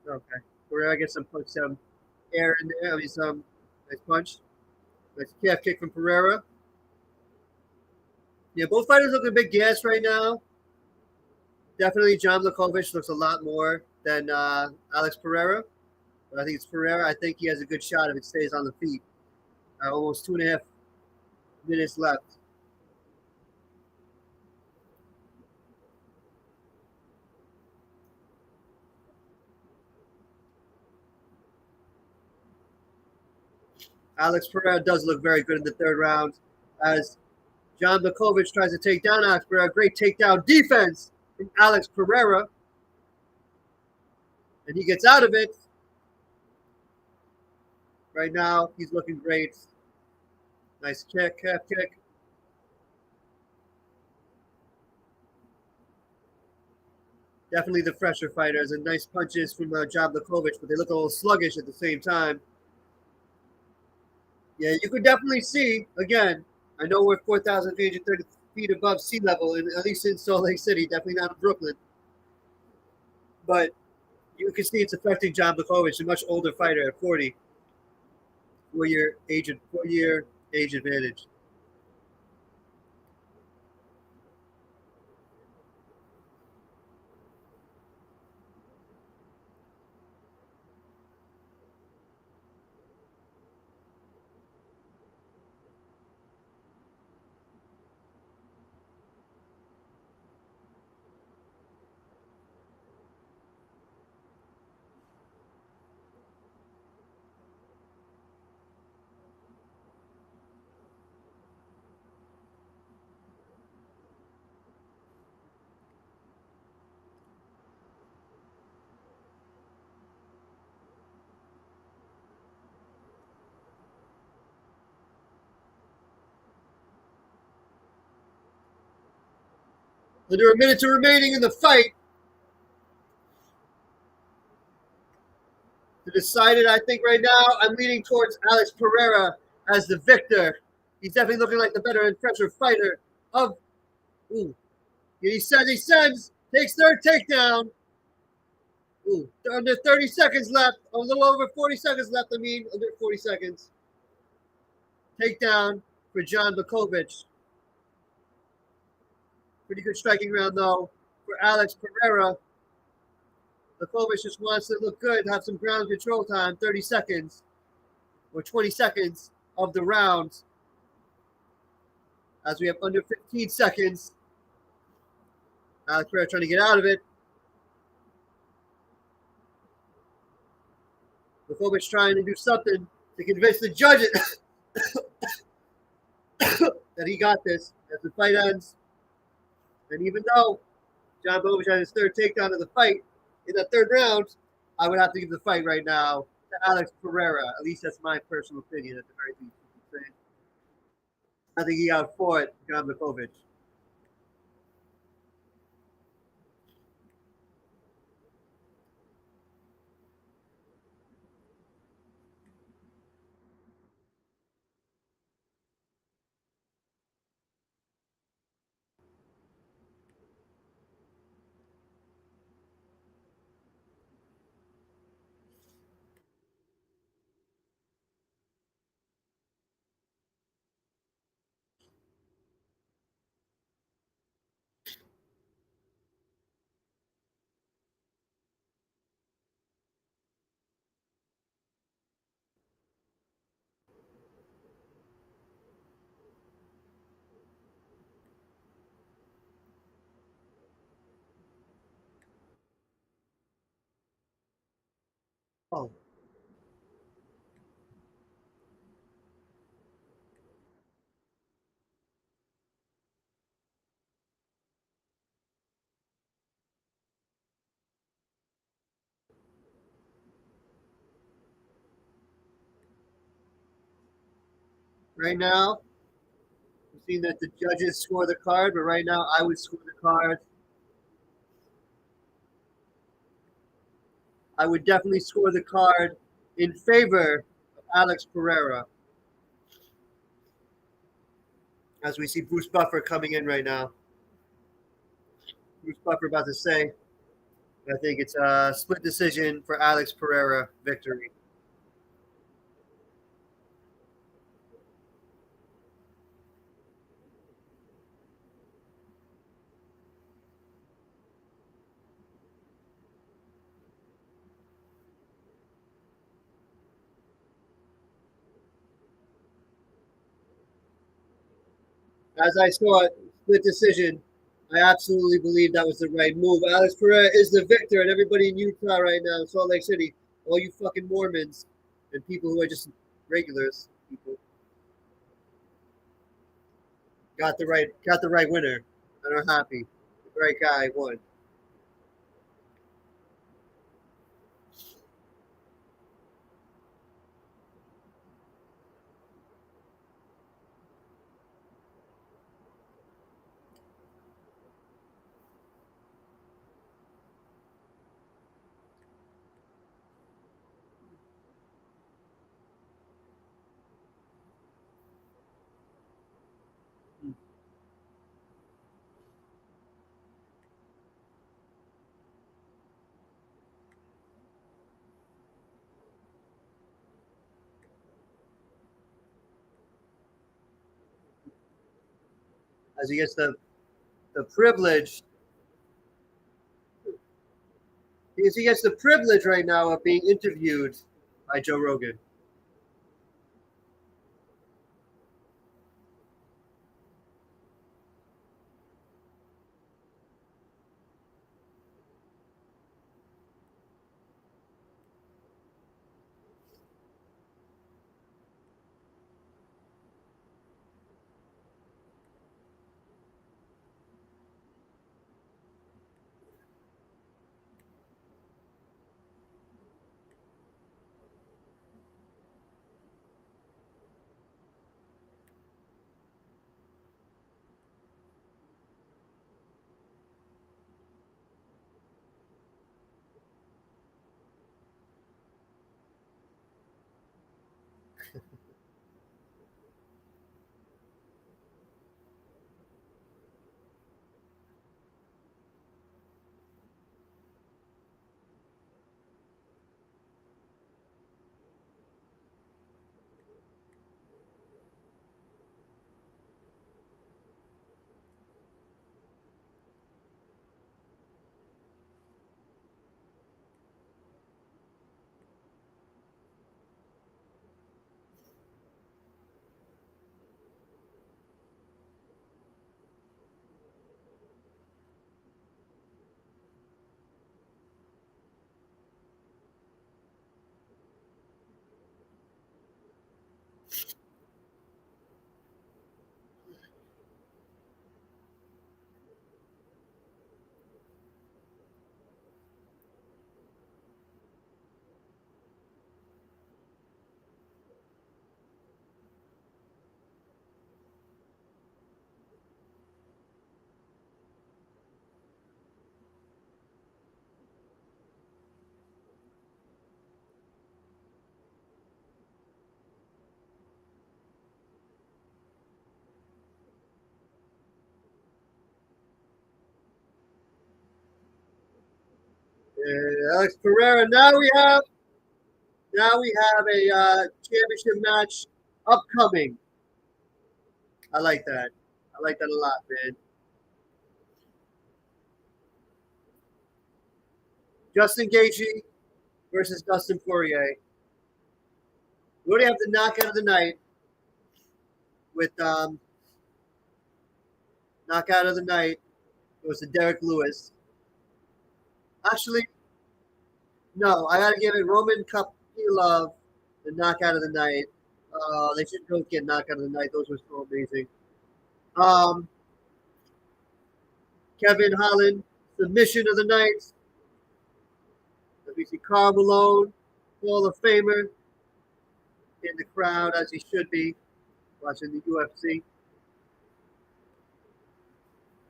A: Okay. We're gonna get some air in there. I mean, some nice punch. Nice calf kick from Pereira. Yeah, both fighters look a bit gassed right now. Definitely, John Blachowicz looks a lot more than Alex Pereira. But I think it's Pereira. I think he has a good shot if it stays on the feet. Almost 2.5 minutes left. Alex Pereira does look very good in the third round as John Blachowicz tries to take down Alex Pereira. Great takedown defense from Alex Pereira. And he gets out of it. Right now, he's looking great. Nice kick, calf kick. Definitely the fresher fighters and nice punches from John Blachowicz, but they look a little sluggish at the same time. Yeah, you could definitely see, again, I know we're 4,330 feet above sea level, at least in Salt Lake City, definitely not in Brooklyn. But you can see it's affecting John Blachowicz, a much older fighter at 40, 4-year age advantage. Under a minute remaining in the fight. To decide it, I think right now I'm leaning towards Alex Pereira as the victor. He's definitely looking like the better and fresher fighter of. Ooh, he sends, takes third takedown. Ooh, under 30 seconds left. A little over 40 seconds left. I mean, under 40 seconds. Takedown for John Blachowicz. Pretty good striking round though for Alex Pereira. Blachowicz just wants to look good, have some ground control time. 30 seconds or 20 seconds of the round. As we have under 15 seconds. Alex Pereira trying to get out of it. Blachowicz trying to do something to convince the judges that he got this as the fight ends. And even though John Blachowicz had his third takedown of the fight in the third round, I would have to give the fight right now to Alex Pereira. At least that's my personal opinion at the very least. I think he outfought John Blachowicz. Oh, right now, we've seen that the judges score the card, but right now I would score the card. I would definitely score the card in favor of Alex Pereira, as we see Bruce Buffer coming in right now. Bruce Buffer about to say, I think it's a split decision for Alex Pereira victory. As I saw it, split decision. I absolutely believe that was the right move. Alex Pereira is the victor, and everybody in Utah right now, Salt Lake City, all you fucking Mormons and people who are just regulars, people got the right winner and are happy. The right guy won. As he gets the privilege, because he gets the privilege right now of being interviewed by Joe Rogan. Alex Pereira. Now we have a championship match upcoming. I like that. I like that a lot, man. Justin Gaethje versus Dustin Poirier. We already have the knockout of the night with knockout of the night. It was the Derek Lewis. Actually, No, I gotta give it Roman Kopylov the knockout of the night. They should both get knockout of the night. Those were so amazing. Um, Kevin Holland, submission of the night. We see Karl Malone, Hall of Famer, in the crowd as he should be, watching the UFC.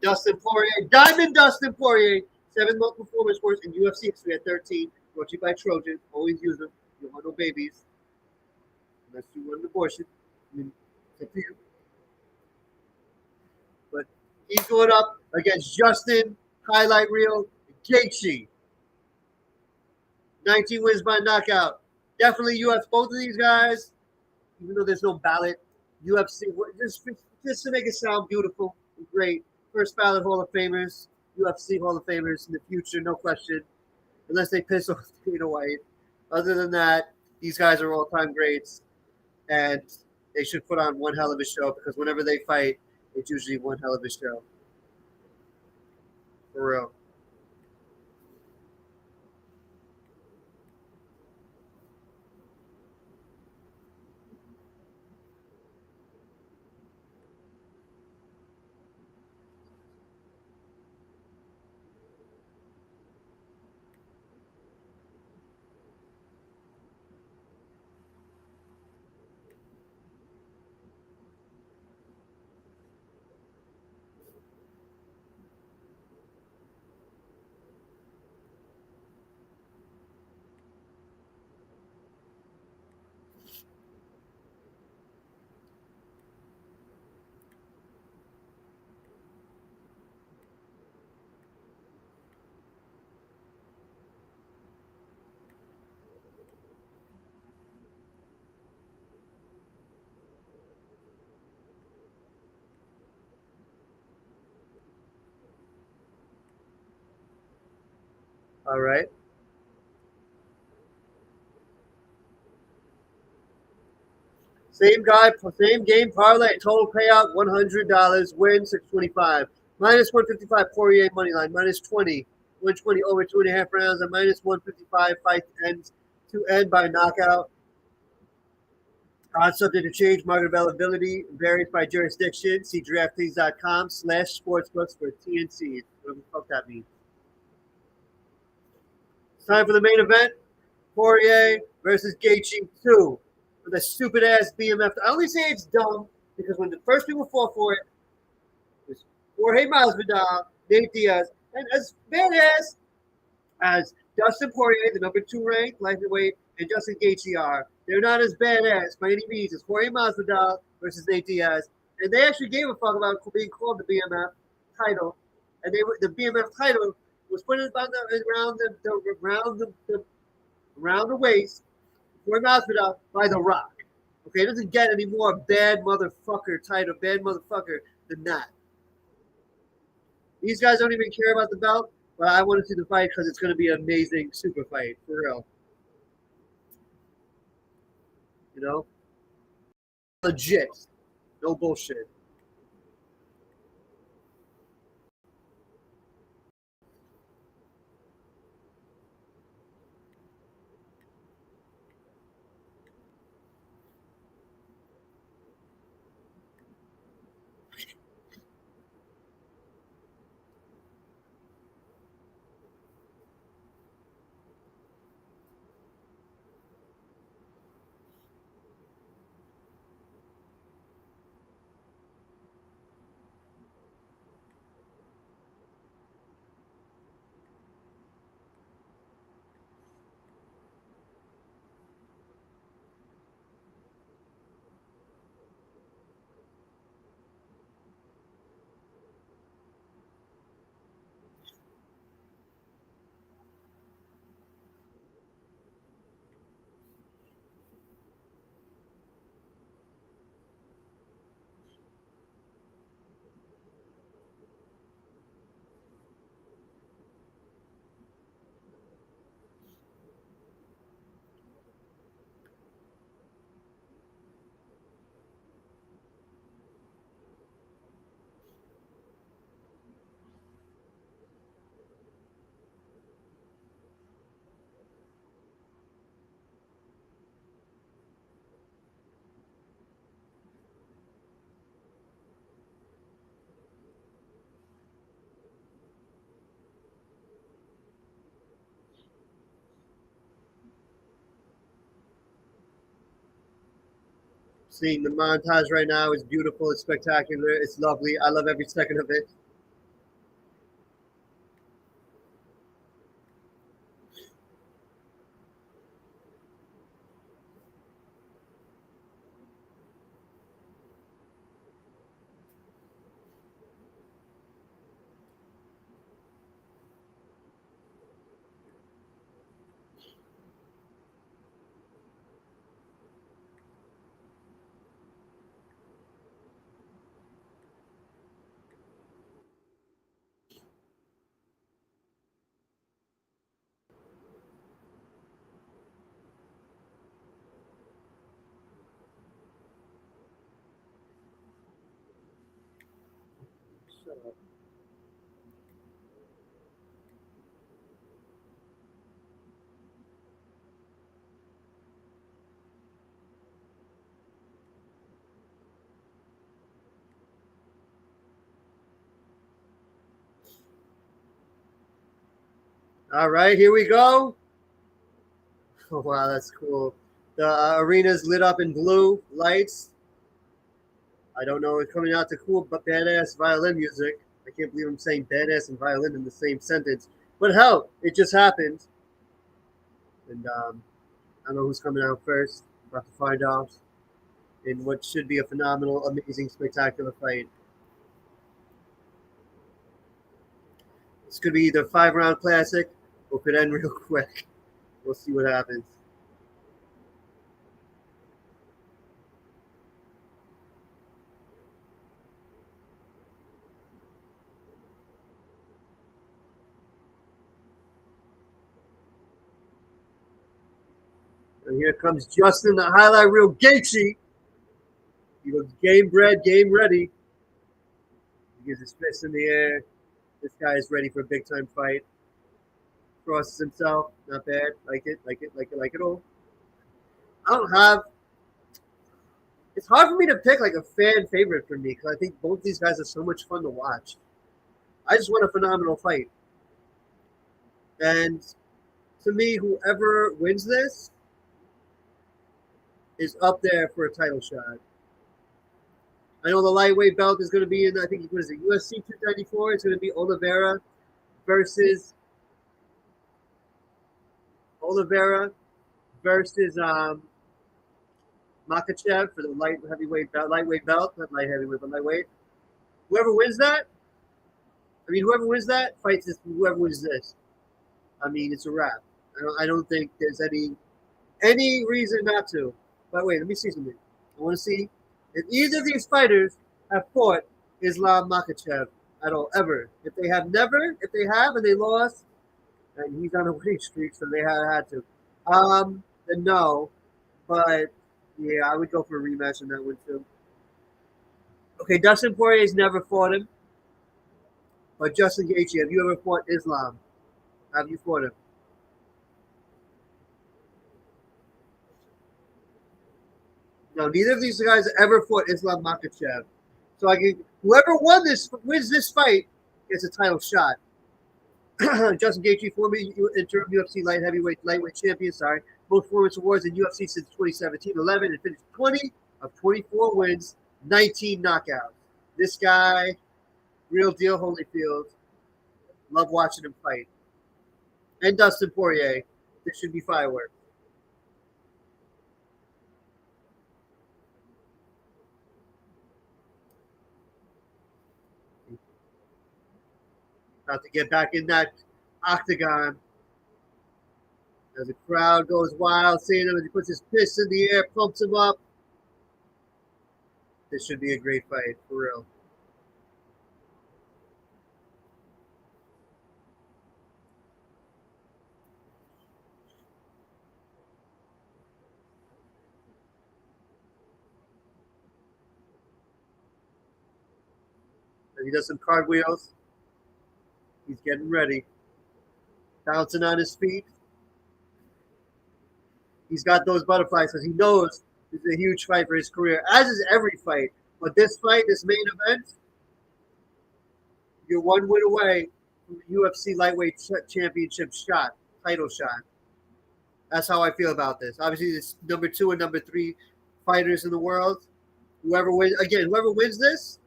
A: Dustin Poirier, Diamond Dustin Poirier, 7-month performance course in UFC history at 13. Brought to you by Trojan. Always use them. You don't want no babies. Unless you want an abortion. I mean, it's up to you. But he's going up against Justin, highlight reel, Gaethje. 19 wins by knockout. Definitely UFC. Both of these guys, even though there's no ballot, UFC, just to make it sound beautiful and great. First ballot Hall of Famers, UFC Hall of Famers in the future, no question. Unless they piss off Dana White. Other than that, these guys are all-time greats, and they should put on one hell of a show because whenever they fight, it's usually one hell of a show. For real. All right. Same guy, same game parlay. Total payout $100. Win 625. Minus 155 Poirier money line. Minus 20. 120 over 2.5 rounds. And minus 155 fight ends to end by knockout. Odds subject to change. Market availability varies by jurisdiction. See DraftKings.com/sportsbooks for TNCs. Whatever the fuck that means. It's time for the main event. Poirier versus GAETCHJE2 with a stupid ass BMF. I only say it's dumb because when the first people fought for it was Jorge Masvidal, Nate Diaz, and as badass as Dustin Poirier, the #2 ranked lightweight, and Justin Gaethje are. They're not as badass by any means as Jorge Masvidal versus Nate Diaz, and they actually gave a fuck about being called the BMF title, and the BMF title was put about around the waist for Masvidal by The Rock. Okay, it doesn't get any more bad motherfucker title, bad motherfucker than that. These guys don't even care about the belt, but I want to see the fight because it's going to be an amazing super fight, for real. You know? Legit. No bullshit. Seeing the montage right now is beautiful. It's spectacular. It's lovely. I love every second of it. All right, here we go. Oh, wow, that's cool. The arena's lit up in blue lights. I don't know, it's coming out to cool but badass violin music. I can't believe I'm saying badass and violin in the same sentence. But hell, it just happened. And I don't know who's coming out first. We'll have to find out in what should be a phenomenal, amazing, spectacular fight. This could be either 5-round classic or could end real quick. We'll see what happens. And here comes Justin, the highlight reel GAETCHJE2. He looks game bred, game ready. He gives his fist in the air. This guy is ready for a big time fight. Crosses himself. Not bad. Like it, like it, like it, like it all. I don't have. It's hard for me to pick like a fan favorite for me because I think both these guys are so much fun to watch. I just want a phenomenal fight. And to me, whoever wins this is up there for a title shot. I know the lightweight belt is going to be in, I think, what is it, UFC 294? It's going to be Oliveira versus Makhachev for the lightweight belt, not light heavyweight, but lightweight. Whoever wins that, whoever wins that fights this. Whoever wins this, it's a wrap. I don't think there's any reason not to. But wait, let me see something. I want to see if either of these fighters have fought Islam Makhachev at all, ever. If they have and they lost, and he's on a winning streak, so they had to. Then no. But yeah, I would go for a rematch on that one too. Okay, Dustin Poirier's never fought him. But Justin Gaethje, have you ever fought Islam? Have you fought him? No, neither of these guys ever fought Islam Makhachev. So whoever wins this fight gets a title shot. Justin Gaethje, former interim UFC lightweight champion. Most performance awards in UFC since 2017-11, and finished 20 of 24 wins, 19 knockouts. This guy, real deal, Holyfield. Love watching him fight. And Dustin Poirier. This should be fireworks. About to get back in that octagon. As the crowd goes wild, seeing him as he puts his fist in the air, pumps him up. This should be a great fight, for real. And he does some cartwheels. He's getting ready. Bouncing on his feet. He's got those butterflies because he knows this is a huge fight for his career, as is every fight. But this fight, this main event, you're one win away from the UFC lightweight championship title shot. That's how I feel about this. Obviously, it's number 2 and number 3 fighters in the world. Whoever wins this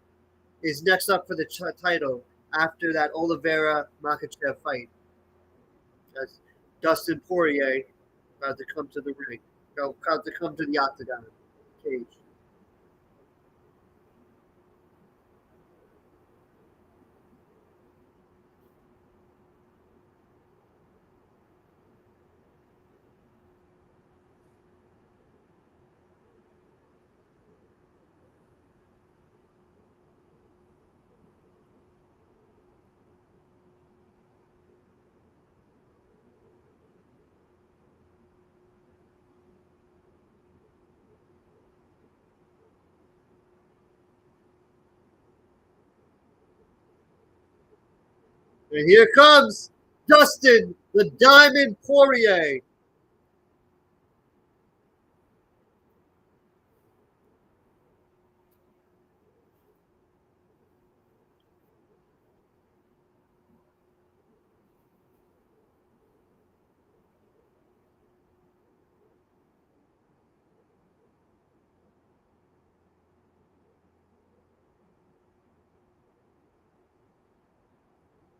A: is next up for the title after that Oliveira Makhachev fight. That's Dustin Poirier about to come to the ring. About to come to the octagon cage. And here comes Dustin, the Diamond Poirier.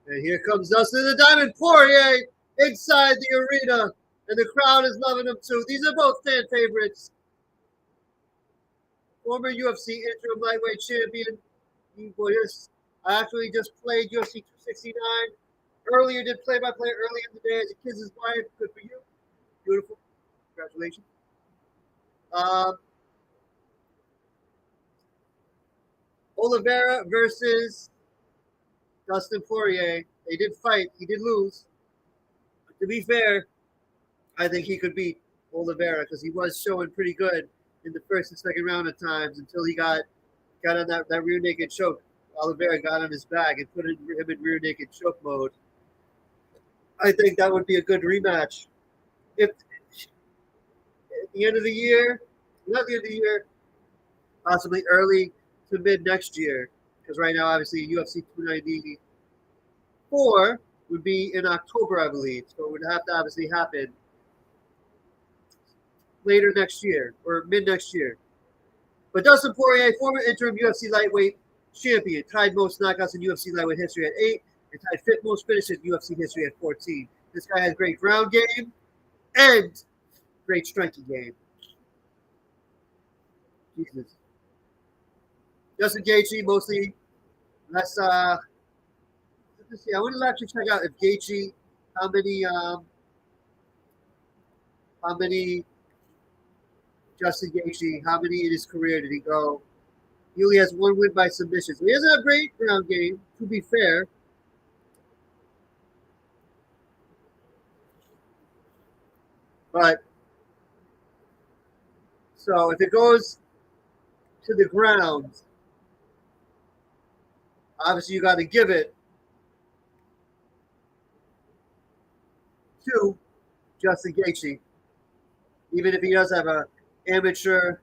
A: And here comes Dustin, the Diamond Poirier, inside the arena. And the crowd is loving him too. These are both fan favorites. Former UFC interim lightweight champion. I actually just played UFC 269. Earlier, did play-by-play earlier in the day as a kid's wife. Good for you. Beautiful. Congratulations. Oliveira versus Dustin Poirier. They did fight. He did lose. But to be fair, I think he could beat Oliveira because he was showing pretty good in the first and second round at times until he got on that rear naked choke. Oliveira got on his back and put him in rear naked choke mode. I think that would be a good rematch. If at the end of the year, not the end of the year, possibly early to mid next year, because right now, obviously, UFC 294 would be in October, I believe. So it would have to obviously happen later next year or mid next year. But Dustin Poirier, former interim UFC lightweight champion, tied most knockouts in UFC lightweight history at 8, and tied fifth most finishes in UFC history at 14. This guy has great ground game and great striking game. Jesus. Justin Gaethje mostly less. Let's see. I want to actually check out if Gaethje how many Justin Gaethje how many in his career did he go? He only has one win by submission. So he doesn't have great ground game. To be fair. But so if it goes to the ground, obviously you got to give it to Justin Gaethje, even if he does have a amateur.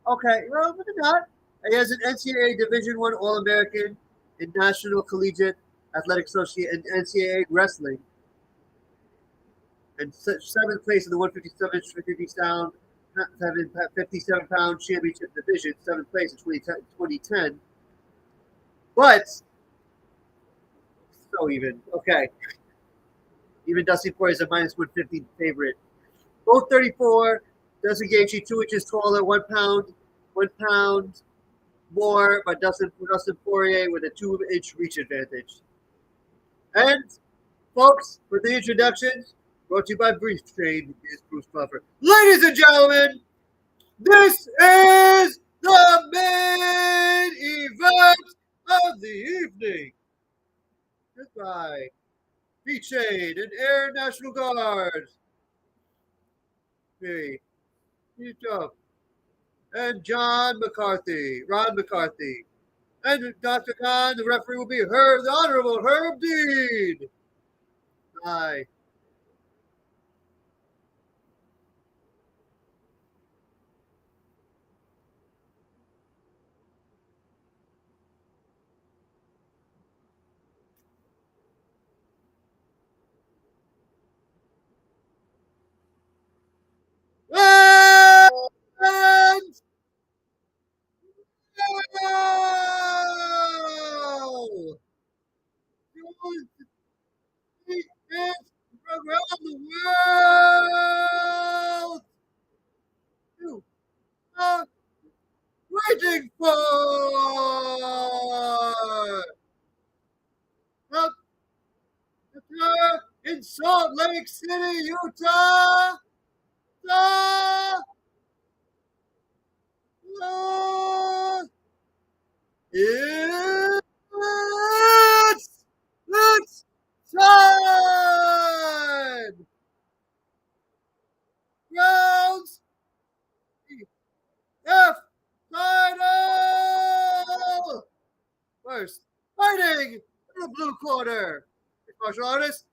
A: Okay, well, look at that. He has an NCAA Division One All-American in National Collegiate Athletic Association and NCAA Wrestling, and seventh place in the 57-pound championship division, seventh place in 2010. But so even okay, even Dustin Poirier is a minus 150 favorite. Both 34. Dustin Gaethje 2 inches taller, 1 pound more, but Dustin Poirier with a 2-inch reach advantage. And folks, with the introductions, brought to you by Brief Trade is Bruce Buffer. Ladies and gentlemen, this is the main event of the evening. Goodbye. Beach Shade and Air National Guard. Hey, good job. And Ron McCarthy. And Dr. Khan, the referee will be the Honorable Herb Dean. Bye. And Fighting for up in Salt Lake City, Utah. It's time! Rounds F title! First, fighting in the blue corner. Martial artist,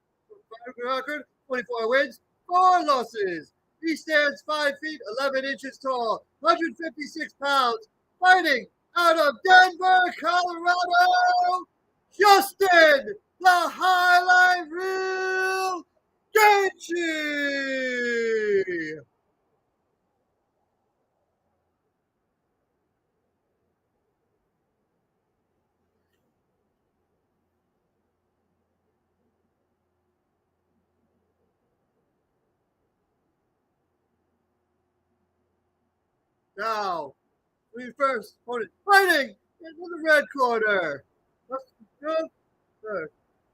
A: record, 24 wins, 4 losses. He stands 5 feet 11 inches tall, 156 pounds, fighting out of Denver, Colorado, Justin, the Highlight Reel GAETCHJE2. Now, we first opponent fighting into the red corner. That's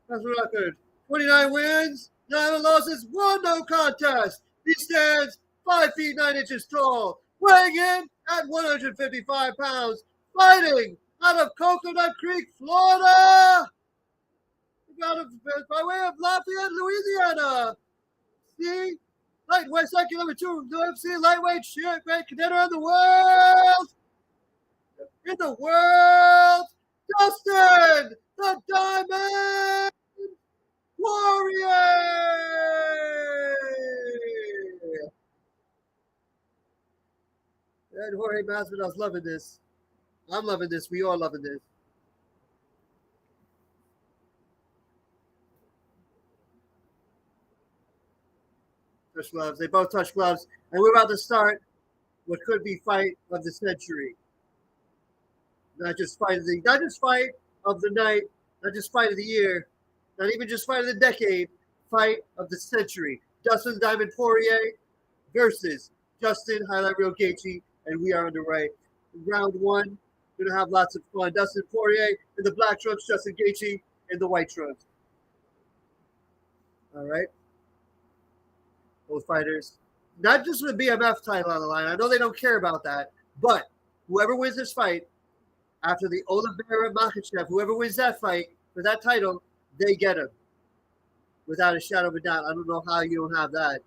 A: the record. 29 wins, 9 losses, 1 no contest. He stands 5 feet 9 inches tall, weighing in at 155 pounds, fighting out of Coconut Creek, Florida. By way of Lafayette, Louisiana. See? Lightweight second number 2, UFC lightweight contender in the world. In the world, Dustin, the Diamond Poirier. And Jorge Masvidal's loving this. I'm loving this. We all loving this. Touch gloves. They both touch gloves. And we're about to start what could be fight of the century. Not just fight of the night, not just fight of the year, not even just fight of the decade, fight of the century. Dustin Diamond Poirier versus Justin Highlight Reel GAETCHJE, and we are underway. Round 1, gonna have lots of fun. Dustin Poirier in the black trunks, Justin GAETCHJE in the white trunks. All right. Both fighters, not just with BMF title on the line. I know they don't care about that, but whoever wins this fight, after the Oliveira Makhachev, whoever wins that fight for that title, they get him. Without a shadow of a doubt. I don't know how you don't have that.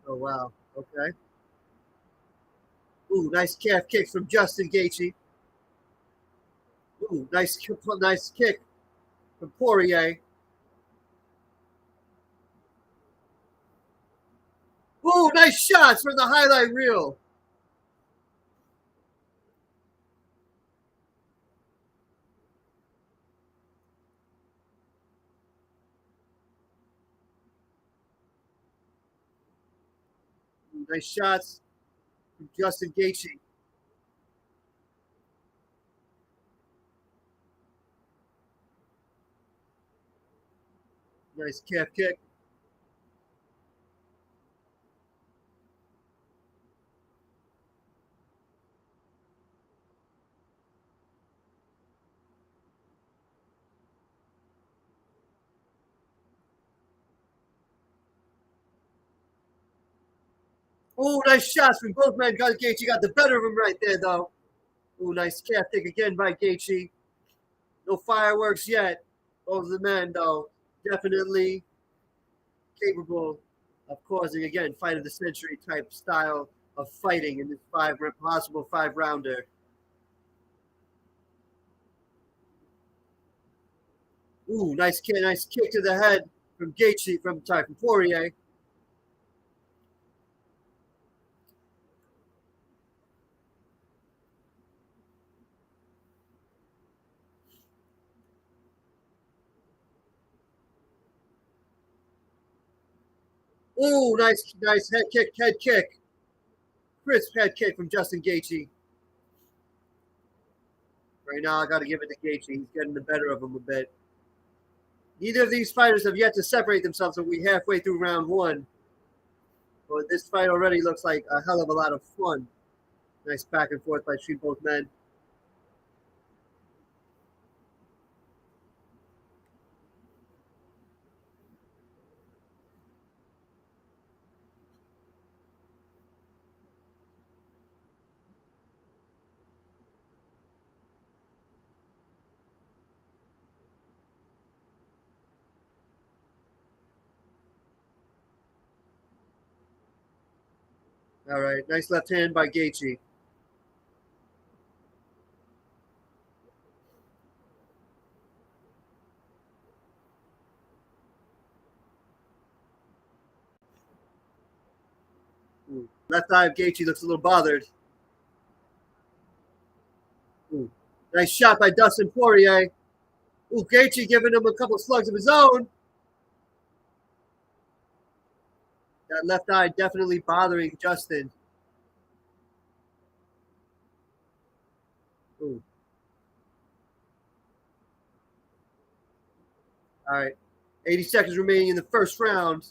A: Oh, wow. Okay. Ooh, nice calf kick from Justin GAETCHJE. Ooh, nice kick from Poirier. Ooh, nice shots from the highlight reel. Ooh, nice shots from Justin GAETCHJE. Nice calf kick. Oh, nice shots from both men. GAETCHJE got the better of him right there, though. Oh, nice calf kick again by GAETCHJE. No fireworks yet. Both of the men, though, definitely capable of causing, again, fight of the century type style of fighting in this possible 5-rounder. Ooh, nice kick to the head from GAETCHJE, from Poirier. Ooh, nice head kick. Crisp head kick from Justin GAETCHJE. Right now, I got to give it to GAETCHJE. He's getting the better of him a bit. Neither of these fighters have yet to separate themselves, and we're halfway through round 1. But this fight already looks like a hell of a lot of fun. Nice back and forth between both men. All right, nice left hand by Gaethje. Ooh. Left eye of Gaethje looks a little bothered. Ooh. Nice shot by Dustin Poirier. Ooh, Gaethje giving him a couple slugs of his own. That left eye definitely bothering Justin. Ooh. All right. 80 seconds remaining in the first round.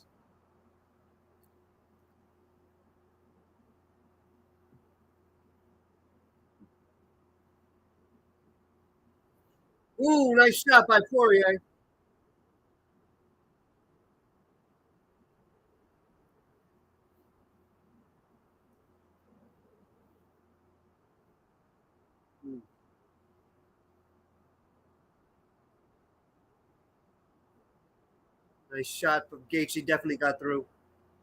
A: Ooh, nice shot by Poirier. Ooh. Nice shot from Gaethje. Definitely got through.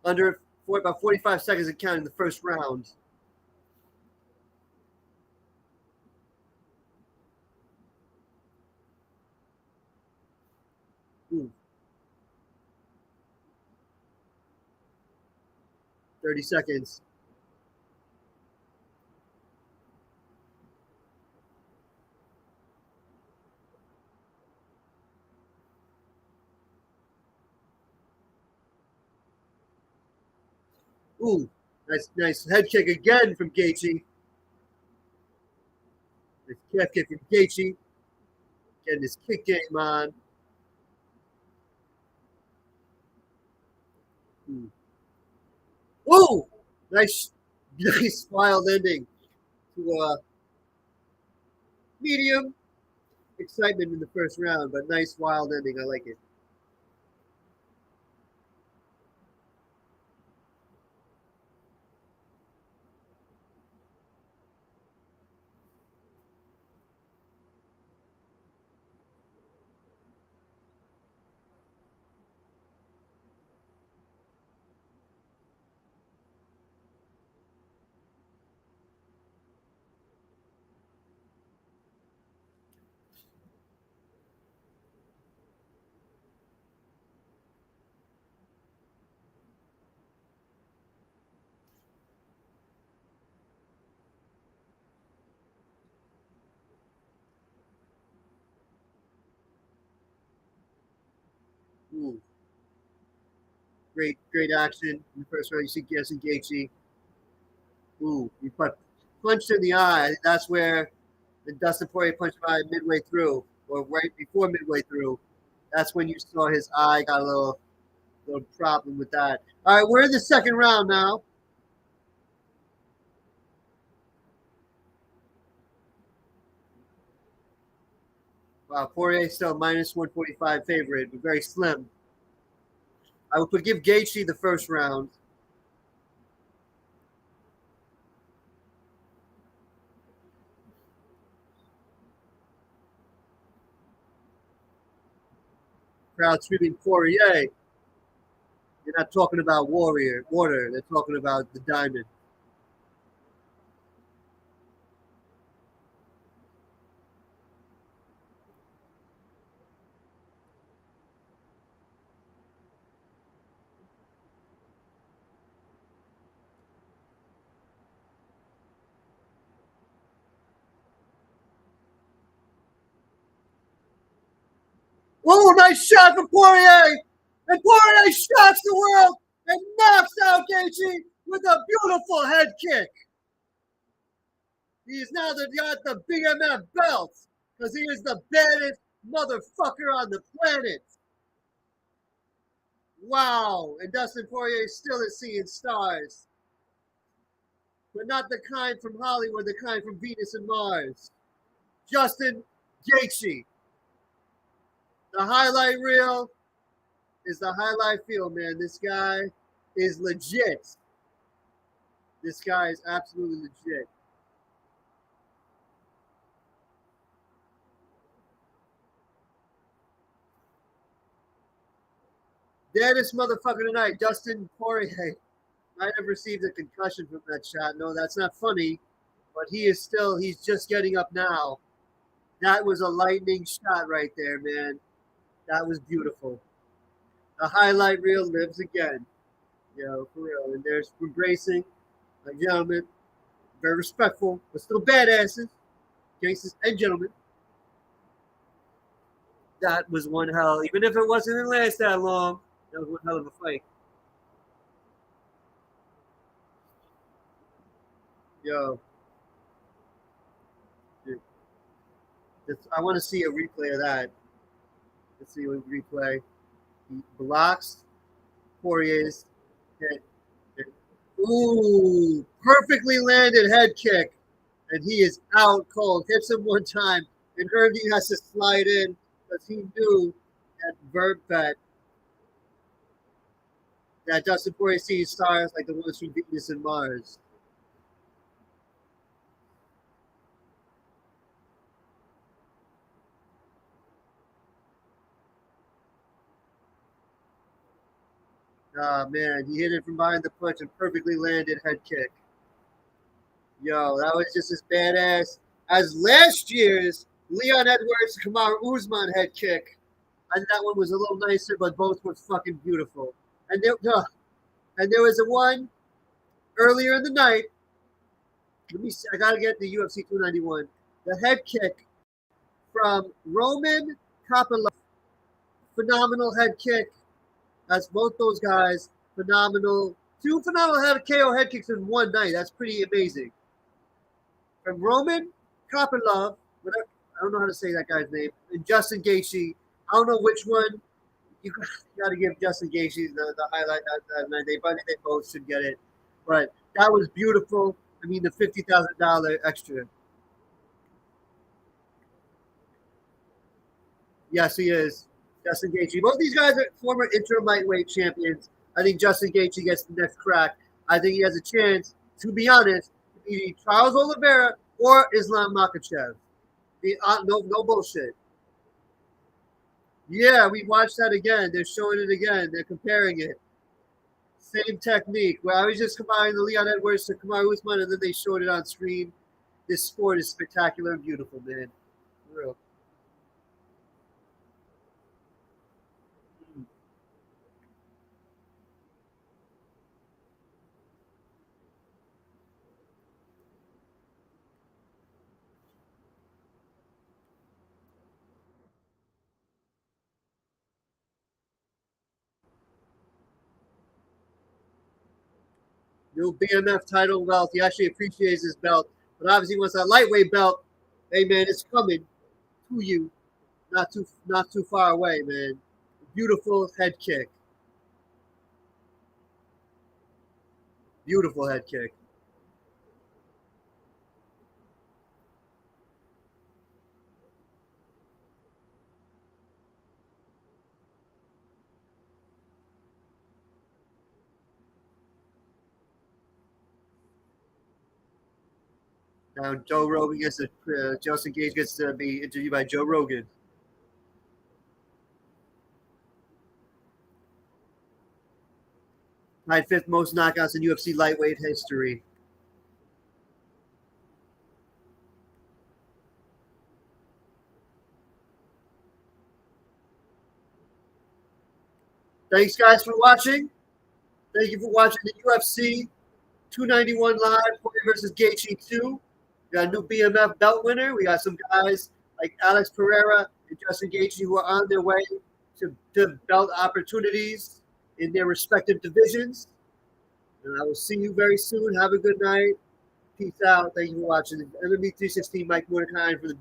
A: Under about 45 seconds and counting the first round. Ooh. 30 seconds. Ooh, nice head kick again from Gaethje. Nice calf kick from Gaethje. Getting his kick game on. Ooh, nice wild ending to medium excitement in the first round, but nice wild ending. I like it. Ooh, great action in the first round. You see Gaethje. Ooh, he punched in the eye. That's where the Dustin Poirier punched him eye midway through, or right before midway through. That's when you saw his eye got a little problem with that. All right, we're in the second round now. Wow, Poirier still minus 145 favorite, but very slim. I would give Gaethje the first round. Crowd screaming Poirier. You're not talking about water. They're talking about the diamond. Oh, nice shot from Poirier! And Poirier shocks the world and knocks out Gaethje with a beautiful head kick. He is now got the BMF belt because he is the baddest motherfucker on the planet. Wow. And Dustin Poirier still is seeing stars. but not the kind from Hollywood, the kind from Venus and Mars. Dustin GAETCHJE2. The highlight reel is the highlight reel, man. This guy is legit. This guy is absolutely legit. Deadest motherfucker tonight, Dustin Poirier. Might have received a concussion from that shot. No, that's not funny, but he's just getting up now. That was a lightning shot right there, man. That was beautiful. The highlight reel lives again. Yo, for real. And there's embracing, like gentlemen, very respectful, but still badasses, gangsters and gentlemen. That was one hell. Even if it wasn't last that long, that was one hell of a fight. Yo. Dude. I want to see a replay of that. Let's see a replay. He blocks Poirier's head. Ooh, perfectly landed head kick. And he is out cold. Hits him one time. And Herbie has to slide in because he knew that Verb bet that Dustin Poirier sees stars like the ones from Venus and Mars. Oh, man, he hit it from behind the punch and perfectly landed head kick. Yo, that was just as badass as last year's Leon Edwards Kamaru Usman head kick. And that one was a little nicer, but both were fucking beautiful. And there was a one earlier in the night. Let me see. I gotta get the UFC 291. The head kick from Roman Kopylov. Phenomenal head kick. That's both those guys. Phenomenal. Two phenomenal KO head kicks in one night. That's pretty amazing. From Roman Kopylov, I don't know how to say that guy's name, and Dustin GAETCHJE2. I don't know which one. You got to give Dustin GAETCHJE2 the highlight that night. They both should get it. But that was beautiful. I mean, the $50,000 extra. Yes, he is. Dustin GAETCHJE2. Both these guys are former interim lightweight champions. I think Dustin GAETCHJE2 gets the next crack. I think he has a chance, to be honest, to beat Charles Oliveira or Islam Makhachev. No bullshit. Yeah, we watched that again. They're showing it again. They're comparing it. Same technique. Well, I was just combining the Leon Edwards to Kamaru Usman, and then they showed it on screen. This sport is spectacular and beautiful, man. For real. New BMF title wealth. He actually appreciates his belt, but obviously wants that lightweight belt. Hey man, it's coming to you, not too far away, man. Beautiful head kick. Beautiful head kick. Now Joe Rogan gets to Justin Gage gets to be interviewed by Joe Rogan. Tied fifth most knockouts in UFC lightweight history. Thanks, guys, for watching. Thank you for watching the UFC 291 live Poirier versus GAETCHJE2. We got a new BMF belt winner. We got some guys like Alex Pereira and Dustin GAETCHJE2 who are on their way to belt opportunities in their respective divisions. And I will see you very soon. Have a good night. Peace out. Thank you for watching. MMA 316, Mike Mordecai for the